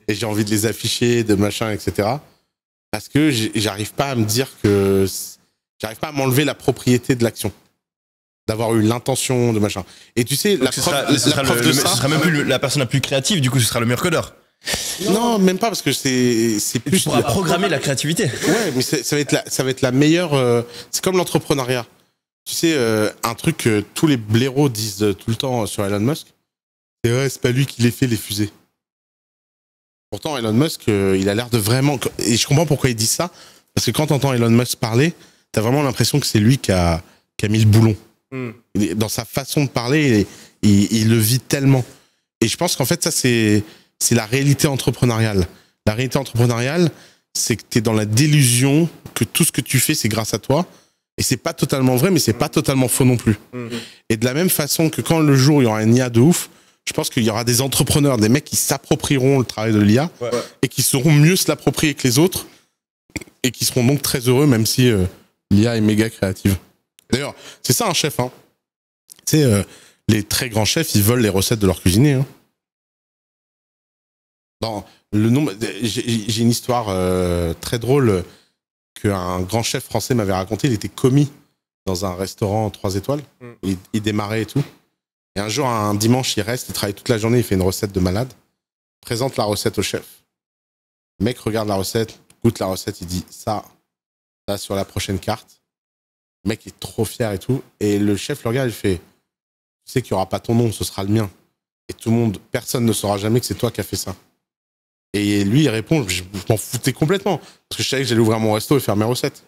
Et j'ai envie de les afficher, de machin, etc. Parce que j'arrive pas à me dire que... J'arrive pas à m'enlever la propriété de l'action. D'avoir eu l'intention de machin. Et tu sais, Ce sera même plus la personne la plus créative, du coup, ce sera le meilleur codeur. Non, même pas, parce que c'est plus... Tu pourras programmer la créativité. Ouais, mais ça va être la meilleure... c'est comme l'entrepreneuriat. Tu sais, un truc que tous les blaireaux disent tout le temps sur Elon Musk, c'est ouais, c'est pas lui qui les fait, les fusées. Pourtant, Elon Musk, il a l'air de vraiment... Et je comprends pourquoi il dit ça, parce que quand t'entends Elon Musk parler, t'as vraiment l'impression que c'est lui qui a mis le boulon. Dans sa façon de parler, il le vit tellement. Et je pense qu'en fait, ça, c'est la réalité entrepreneuriale. La réalité entrepreneuriale, c'est que t'es dans la délusion que tout ce que tu fais, c'est grâce à toi. Et c'est pas totalement vrai, mais c'est pas totalement faux non plus. Et de la même façon que quand le jour il y aura une IA de ouf, je pense qu'il y aura des entrepreneurs, des mecs qui s'approprieront le travail de l'IA et qui sauront mieux se l'approprier que les autres et qui seront donc très heureux, même si l'IA est méga créative. D'ailleurs, c'est ça un chef. Hein. Tu sais, les très grands chefs, ils volent les recettes de leur cuisinier. Hein. Dans le nombre, j'ai une histoire très drôle qu'un grand chef français m'avait raconté. Il était commis dans un restaurant 3 étoiles. Il démarrait et tout. Et un jour, un dimanche, il reste, il travaille toute la journée, il fait une recette de malade, présente la recette au chef. Le mec regarde la recette, goûte la recette, il dit ça sur la prochaine carte. Le mec est trop fier et tout. Et le chef le regarde, il fait tu sais qu'il n'y aura pas ton nom, ce sera le mien. Et tout le monde, personne ne saura jamais que c'est toi qui as fait ça. Et lui, il répond, je m'en foutais complètement. Parce que je savais que j'allais ouvrir mon resto et faire mes recettes.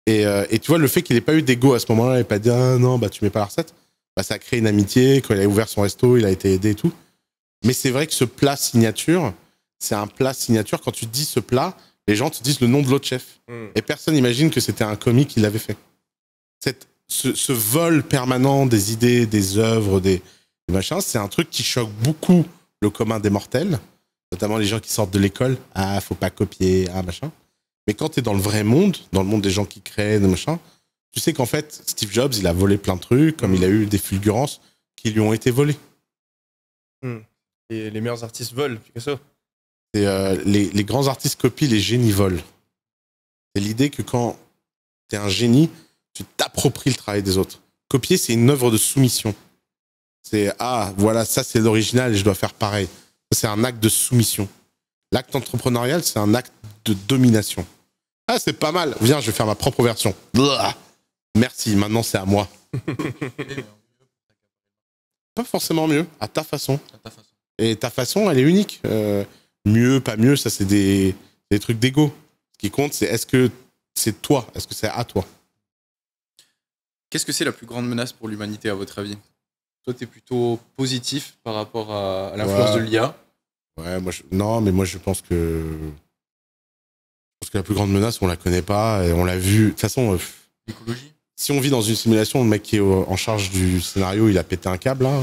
Et tu vois, le fait qu'il n'ait pas eu d'ego à ce moment-là, il n'ait pas dit, ah non, bah tu mets pas la recette, bah ça a créé une amitié. Quand il a ouvert son resto, il a été aidé et tout. Mais c'est vrai que ce plat signature, c'est un plat signature. Quand tu dis ce plat, les gens te disent le nom de l'autre chef. Et personne n'imagine que c'était un commis qui l'avait fait. Ce vol permanent des idées, des œuvres, des machins, c'est un truc qui choque beaucoup le commun des mortels. Notamment les gens qui sortent de l'école. Ah, faut pas copier, ah, machin. Mais quand tu es dans le vrai monde, dans le monde des gens qui créent, des machins, tu sais qu'en fait, Steve Jobs, il a volé plein de trucs, comme il a eu des fulgurances qui lui ont été volées. Et les meilleurs artistes volent, Picasso. Et, les grands artistes copient, les génies volent. C'est l'idée que quand tu es un génie, tu t'appropries le travail des autres. Copier, c'est une œuvre de soumission. C'est, ah, voilà, ça c'est l'original et je dois faire pareil. C'est un acte de soumission. L'acte entrepreneurial, c'est un acte de domination. Ah, c'est pas mal. Viens, je vais faire ma propre version. Blah. Merci, maintenant c'est à moi. Pas forcément mieux, à ta façon. Et ta façon, elle est unique. Mieux, pas mieux, ça c'est des trucs d'ego. Ce qui compte, c'est est-ce que c'est toi? Est-ce que c'est à toi? Qu'est-ce que c'est la plus grande menace pour l'humanité, à votre avis? Toi, tu es plutôt positif par rapport à l'influence de l'IA. Ouais, non, mais moi je pense que la plus grande menace, on la connaît pas et on l'a vu. De toute façon, l'écologie. Si on vit dans une simulation, le mec qui est en charge du scénario, il a pété un câble. Hein.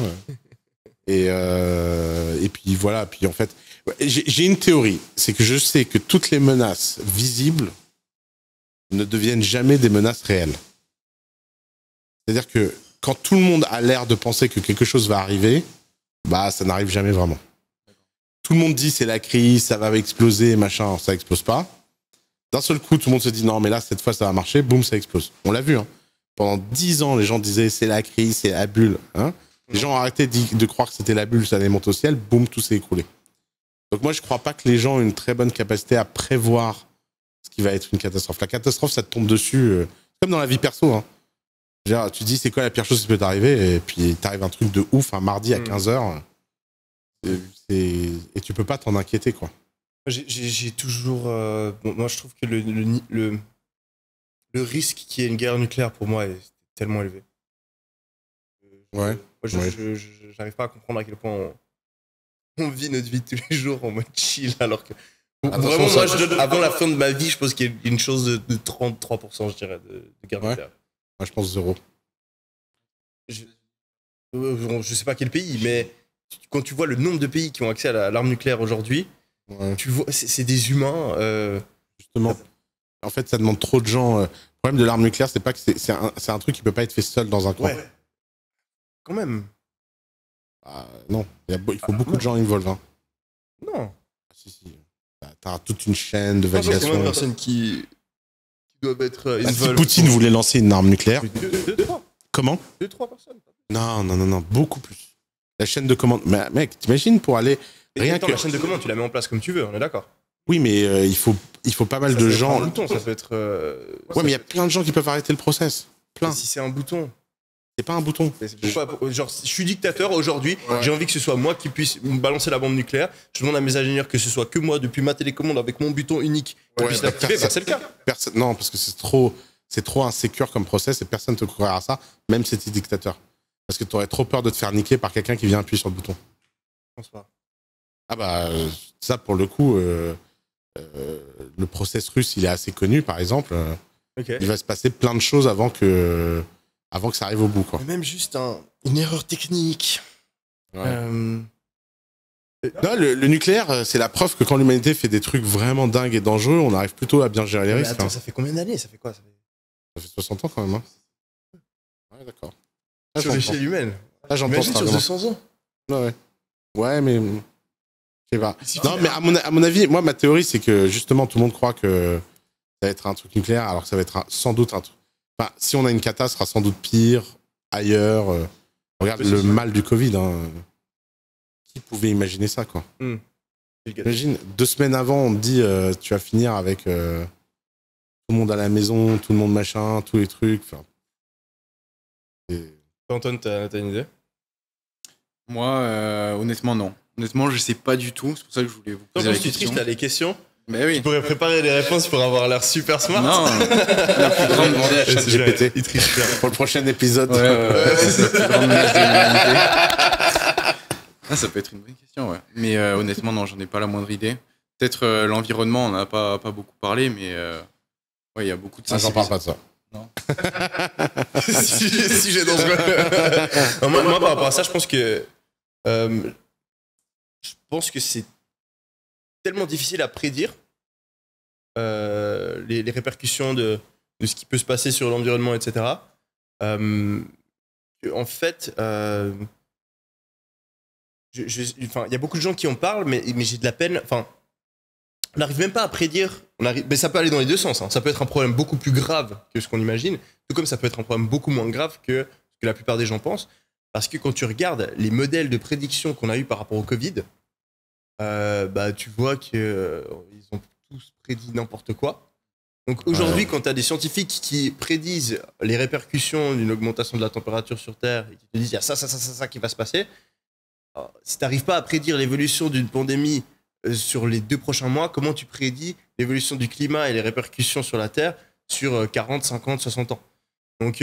Et puis voilà. Puis en fait, j'ai une théorie, c'est que je sais que toutes les menaces visibles ne deviennent jamais des menaces réelles. C'est-à-dire que quand tout le monde a l'air de penser que quelque chose va arriver, bah ça n'arrive jamais vraiment. Tout le monde dit c'est la crise, ça va exploser, machin, ça explose pas. D'un seul coup, tout le monde se dit non, mais là, cette fois, ça va marcher, boum, ça explose. On l'a vu, hein. Pendant 10 ans, les gens disaient c'est la crise, c'est la bulle. Hein. Les gens ont arrêté de croire que c'était la bulle, ça allait monter au ciel, boum, tout s'est écroulé. Donc moi, je crois pas que les gens ont une très bonne capacité à prévoir ce qui va être une catastrophe. La catastrophe, ça te tombe dessus, comme dans la vie perso. Hein. Genre, tu dis c'est quoi la pire chose qui peut t'arriver, et puis t'arrive un truc de ouf un mardi à 15h, et tu peux pas t'en inquiéter, quoi. J'ai toujours... moi, je trouve que le risque qu'il y ait une guerre nucléaire, pour moi, est tellement élevé. Ouais. Moi, Ouais. j'arrive pas à comprendre à quel point on vit notre vie de tous les jours en mode chill, alors que. Attention, Vraiment, ça- moi, je donne, avant la fin de ma vie, je pense qu'il y a une chose de 33%, je dirais, de guerre Ouais. nucléaire. Moi, je pense 0. Je sais pas quel pays, mais quand tu vois le nombre de pays qui ont accès à l'arme nucléaire aujourd'hui, Ouais. tu vois, c'est des humains. Justement. En fait, ça demande trop de gens. Le problème de l'arme nucléaire, c'est pas que c'est un truc qui peut pas être fait seul dans un coin. Ouais. Quand même. Non, il faut beaucoup de gens involved. Hein. Non. Ah, si. T'as toute une chaîne de Je pense qu'il y a combien de validation. personnes qui doivent être Ah, si involved. Poutine voulait lancer une arme nucléaire, Trois. comment 2-3 personnes. Non, beaucoup plus. La chaîne de commande. Mais mec, t'imagines pour aller. Rien Attends, que. la chaîne de commande, tu la mets en place comme tu veux, on est d'accord. Oui, mais il faut pas mal Ça, de ça peut être gens. un bouton, ça peut être. Ouais, mais il y a plein de gens qui peuvent arrêter le process. Plein. Si c'est un bouton. C'est pas un bouton. Genre, je suis dictateur aujourd'hui, j'ai envie que ce soit moi qui puisse me balancer la bombe nucléaire. Je demande à mes ingénieurs que ce soit que moi depuis ma télécommande avec mon bouton unique qui Ouais, puisse bah, l'activer. Bah, c'est le cas. Non, parce que c'est trop insécure comme process et personne te croira à ça, même si t'es dictateur. Parce que t'aurais trop peur de te faire niquer par quelqu'un qui vient appuyer sur le bouton. Je pense pas. Ah bah, ça pour le coup, le process russe, il est assez connu, par exemple. Ok. Il va se passer plein de choses avant que ça arrive au bout, quoi. Même juste une erreur technique. Ouais. Non, le nucléaire, c'est la preuve que quand l'humanité fait des trucs vraiment dingues et dangereux, on arrive plutôt à bien gérer les Mais risques. attends, Hein. ça fait combien d'années? Ça fait quoi? Ça fait 60 ans quand même. Hein. Ouais, d'accord. Là, Sur j'entends. l'échelle humaine. Là, j'entends Imagine ça, sur vraiment. 200 ans. Ouais. Ouais, mais. Je sais pas. Non, mais à mon avis, moi, ma théorie, c'est que justement, tout le monde croit que ça va être un truc nucléaire, alors que ça va être sans doute un truc. Enfin, si on a une cata, ce sera sans doute pire, ailleurs. Regarde le mal du Covid. Hein. Qui pouvait imaginer ça, quoi? Imagine, 2 semaines avant, on te dit tu vas finir avec tout le monde à la maison, tout le monde machin, tous les trucs. Enfin. Antoine, t'as une idée? Moi, honnêtement, non. Honnêtement, je sais pas du tout. C'est pour ça que je voulais vous poser la Tu question. triches, t'as les questions. Mais oui. Tu pourrais préparer les réponses pour avoir l'air super smart. Non, la plus grande Demander à c'est ChatGPT Il triche bien. pour le prochain épisode. c'est la plus grande menace de l'humanité. Ah, ça peut être une bonne question, ouais. Mais honnêtement, non, j'en ai pas la moindre idée. Peut-être l'environnement, on n'a pas beaucoup parlé, mais ouais, il y a beaucoup de Ah, j'en parle pas de ça. Sujet dangereux. Non, moi, par rapport à ça, je pense que c'est tellement difficile à prédire les répercussions de ce qui peut se passer sur l'environnement, etc. En fait, il y a beaucoup de gens qui en parlent, mais j'ai de la peine. Enfin, on n'arrive même pas à prédire. Mais ça peut aller dans les deux sens. Hein. Ça peut être un problème beaucoup plus grave que ce qu'on imagine, tout comme ça peut être un problème beaucoup moins grave que ce que la plupart des gens pensent. Parce que quand tu regardes les modèles de prédiction qu'on a eu par rapport au Covid, tu vois qu'ils ont tous prédit n'importe quoi. Donc aujourd'hui, quand tu as des scientifiques qui prédisent les répercussions d'une augmentation de la température sur Terre et qui te disent il y a ça qui va se passer, alors, si tu n'arrives pas à prédire l'évolution d'une pandémie sur les 2 prochains mois, comment tu prédis l'évolution du climat et les répercussions sur la Terre sur 40, 50, 60 ans? Donc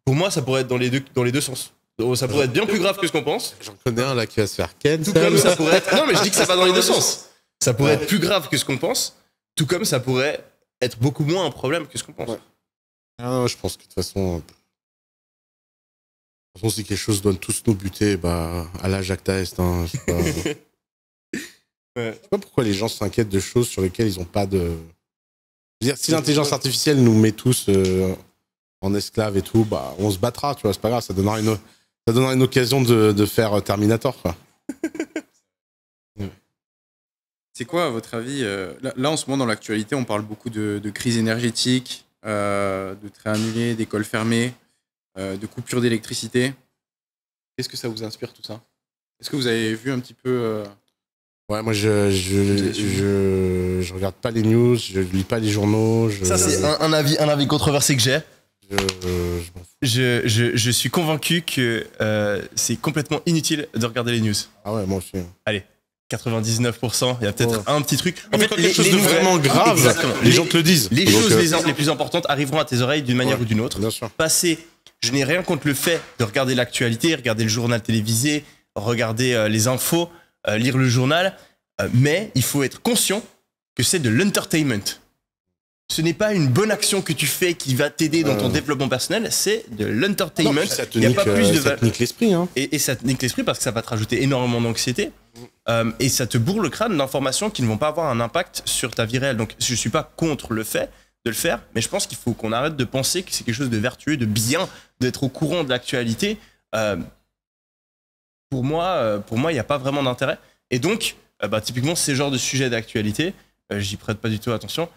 pour moi, ça pourrait être dans les deux sens. Donc, ça pourrait être bien plus grave que ce qu'on pense. J'en connais un là qui va se faire ken. Tout comme ça pourrait être... Non, mais je dis que ça va dans les deux sens. Ça pourrait être plus grave que ce qu'on pense, tout comme ça pourrait être beaucoup moins un problème que ce qu'on pense. Ouais. Ah, je pense que de toute façon, si quelque chose doit tous nous buter, à la Jacques Test, hein, je sais pas. Ouais. Je sais pas pourquoi les gens s'inquiètent de choses sur lesquelles ils n'ont pas de. Je veux dire, si l'intelligence artificielle nous met tous en esclaves et tout, on se battra, tu vois, c'est pas grave, ça donnera une occasion de faire Terminator, quoi. C'est quoi, à votre avis là, en ce moment, dans l'actualité, on parle beaucoup de crise énergétique, de trains annulés, d'écoles fermées, de coupures d'électricité. Qu'est-ce que ça vous inspire, tout ça? Est-ce que vous avez vu un petit peu Ouais, moi, je regarde pas les news, je lis pas les journaux. Ça, c'est un avis controversé que j'ai. Je m'en fous. Je suis convaincu que c'est complètement inutile de regarder les news. Ah ouais, moi aussi. 99%, il y a peut-être un petit truc. En fait, quelque chose de vraiment grave, Exactement. les gens te le disent. Les Donc, choses les plus importantes arriveront à tes oreilles d'une manière ou d'une autre. Bien sûr. Passer Je n'ai rien contre le fait de regarder l'actualité, regarder le journal télévisé, regarder les infos, lire le journal, mais il faut être conscient que c'est de l'entertainment. Ce n'est pas une bonne action que tu fais qui va t'aider dans ton développement personnel, c'est de l'entertainment. Il n'y a pas plus de ça te nique l'esprit. Hein. Et ça te nique l'esprit parce que ça va te rajouter énormément d'anxiété et ça te bourre le crâne d'informations qui ne vont pas avoir un impact sur ta vie réelle. Donc je ne suis pas contre le fait de le faire, mais je pense qu'il faut qu'on arrête de penser que c'est quelque chose de vertueux, de bien, d'être au courant de l'actualité. Pour moi, il n'y a pas vraiment d'intérêt. Et donc, typiquement, ces genres de sujets d'actualité, j'y prête pas du tout attention.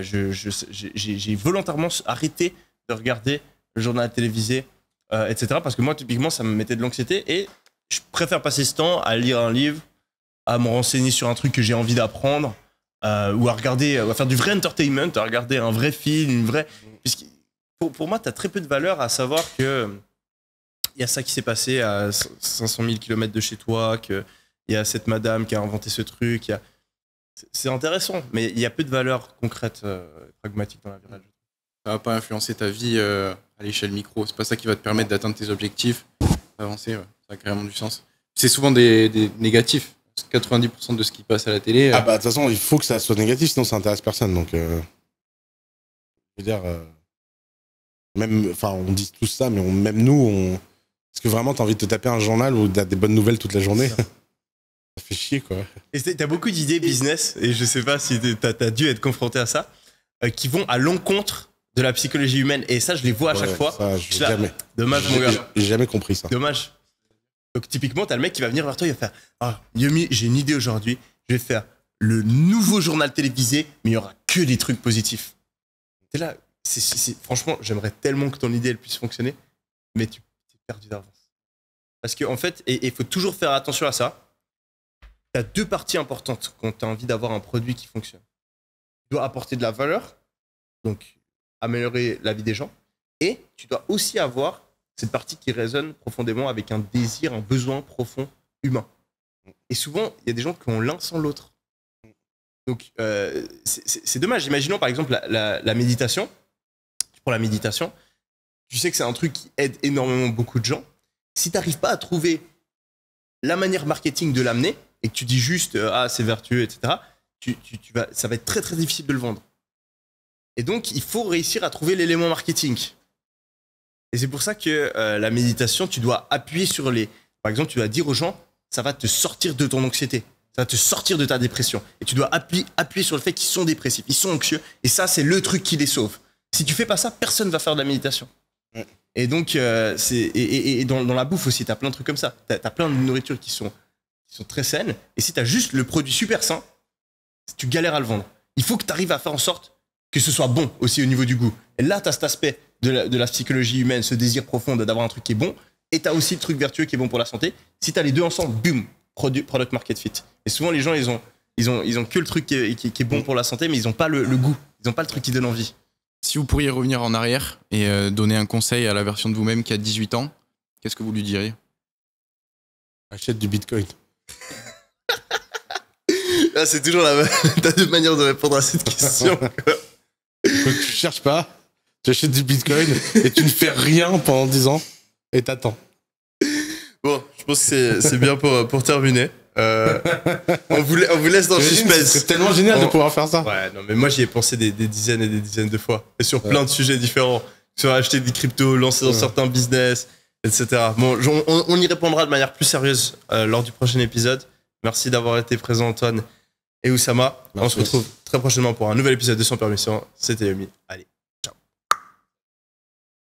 J'ai volontairement arrêté de regarder le journal télévisé, etc. Parce que moi, typiquement, ça me mettait de l'anxiété et je préfère passer ce temps à lire un livre, à me renseigner sur un truc que j'ai envie d'apprendre, ou à regarder, à faire du vrai entertainment, à regarder un vrai film, une vraie. Pour moi, tu as très peu de valeur à savoir que il y a ça qui s'est passé à 500 000 km de chez toi, qu'il y a cette madame qui a inventé ce truc. C'est intéressant, mais il y a peu de valeur concrète, pragmatique dans la vie réelle. Ça va pas influencer ta vie à l'échelle micro. C'est pas ça qui va te permettre d'atteindre tes objectifs, d'avancer. Ouais. Ça a carrément du sens. C'est souvent des négatifs. 90% de ce qui passe à la télé. De toute façon, il faut que ça soit négatif, sinon ça intéresse personne. Donc, je veux dire, même, enfin, on dit tout ça, mais même nous, est-ce que vraiment t'as envie de te taper un journal où t'as des bonnes nouvelles toute la journée? Ça fait chier, quoi. Et t'as beaucoup d'idées business, et je sais pas si t'as dû être confronté à ça, qui vont à l'encontre de la psychologie humaine. Et ça, je les vois à chaque fois. Ça, jamais. Dommage, mon gars. J'ai jamais compris ça. Dommage. Donc, typiquement, t'as le mec qui va venir vers toi, il va faire Yomi, j'ai une idée aujourd'hui, je vais faire le nouveau journal télévisé, mais il y aura que des trucs positifs. T'es là, franchement, j'aimerais tellement que ton idée elle puisse fonctionner, mais tu t'es perdu d'avance. Parce qu'en fait, et il faut toujours faire attention à ça. Tu as deux parties importantes quand tu as envie d'avoir un produit qui fonctionne. Tu dois apporter de la valeur, donc améliorer la vie des gens, et tu dois aussi avoir cette partie qui résonne profondément avec un désir, un besoin profond humain. Et souvent, il y a des gens qui ont l'un sans l'autre. Donc, c'est dommage. Imaginons par exemple la méditation. Tu prends la méditation, tu sais que c'est un truc qui aide énormément beaucoup de gens. Si tu n'arrives pas à trouver la manière marketing de l'amener, et que tu dis juste c'est vertueux, etc., ça va être très très difficile de le vendre. Et donc, il faut réussir à trouver l'élément marketing. Et c'est pour ça que la méditation, tu dois appuyer sur Par exemple, tu dois dire aux gens, ça va te sortir de ton anxiété, ça va te sortir de ta dépression. Et tu dois appuyer sur le fait qu'ils sont dépressifs, ils sont anxieux, et ça, c'est le truc qui les sauve. Si tu fais pas ça, personne ne va faire de la méditation. Ouais. Et donc, dans la bouffe aussi, tu as plein de trucs comme ça. Tu as plein de nourritures qui sont très saines. Et si tu as juste le produit super sain, tu galères à le vendre. Il faut que tu arrives à faire en sorte que ce soit bon aussi au niveau du goût. Et là, tu as cet aspect de la psychologie humaine, ce désir profond d'avoir un truc qui est bon. Et tu as aussi le truc vertueux qui est bon pour la santé. Si tu as les deux ensemble, boum, product market fit. Et souvent, les gens, ils ont que le truc qui est bon pour la santé, mais ils n'ont pas le goût. Ils n'ont pas le truc qui donne envie. Si vous pourriez revenir en arrière et donner un conseil à la version de vous-même qui a 18 ans, qu'est-ce que vous lui diriez? Achète du Bitcoin. Là, c'est toujours t'as deux manières de répondre à cette question. Tu cherches pas, tu achètes du Bitcoin et tu ne fais rien pendant 10 ans et t'attends. Bon, je pense que c'est bien pour terminer. On vous laisse dans le suspense. C'est tellement génial de pouvoir faire ça. Ouais, non, mais moi j'y ai pensé des dizaines et des dizaines de fois. Et sur plein de sujets différents. Sur acheter des cryptos, lancer dans certains business, etc. Bon, on y répondra de manière plus sérieuse lors du prochain épisode. Merci d'avoir été présent, Antoine et Oussama. Merci. On se retrouve très prochainement pour un nouvel épisode de Sans Permission. C'était Yomi. Allez.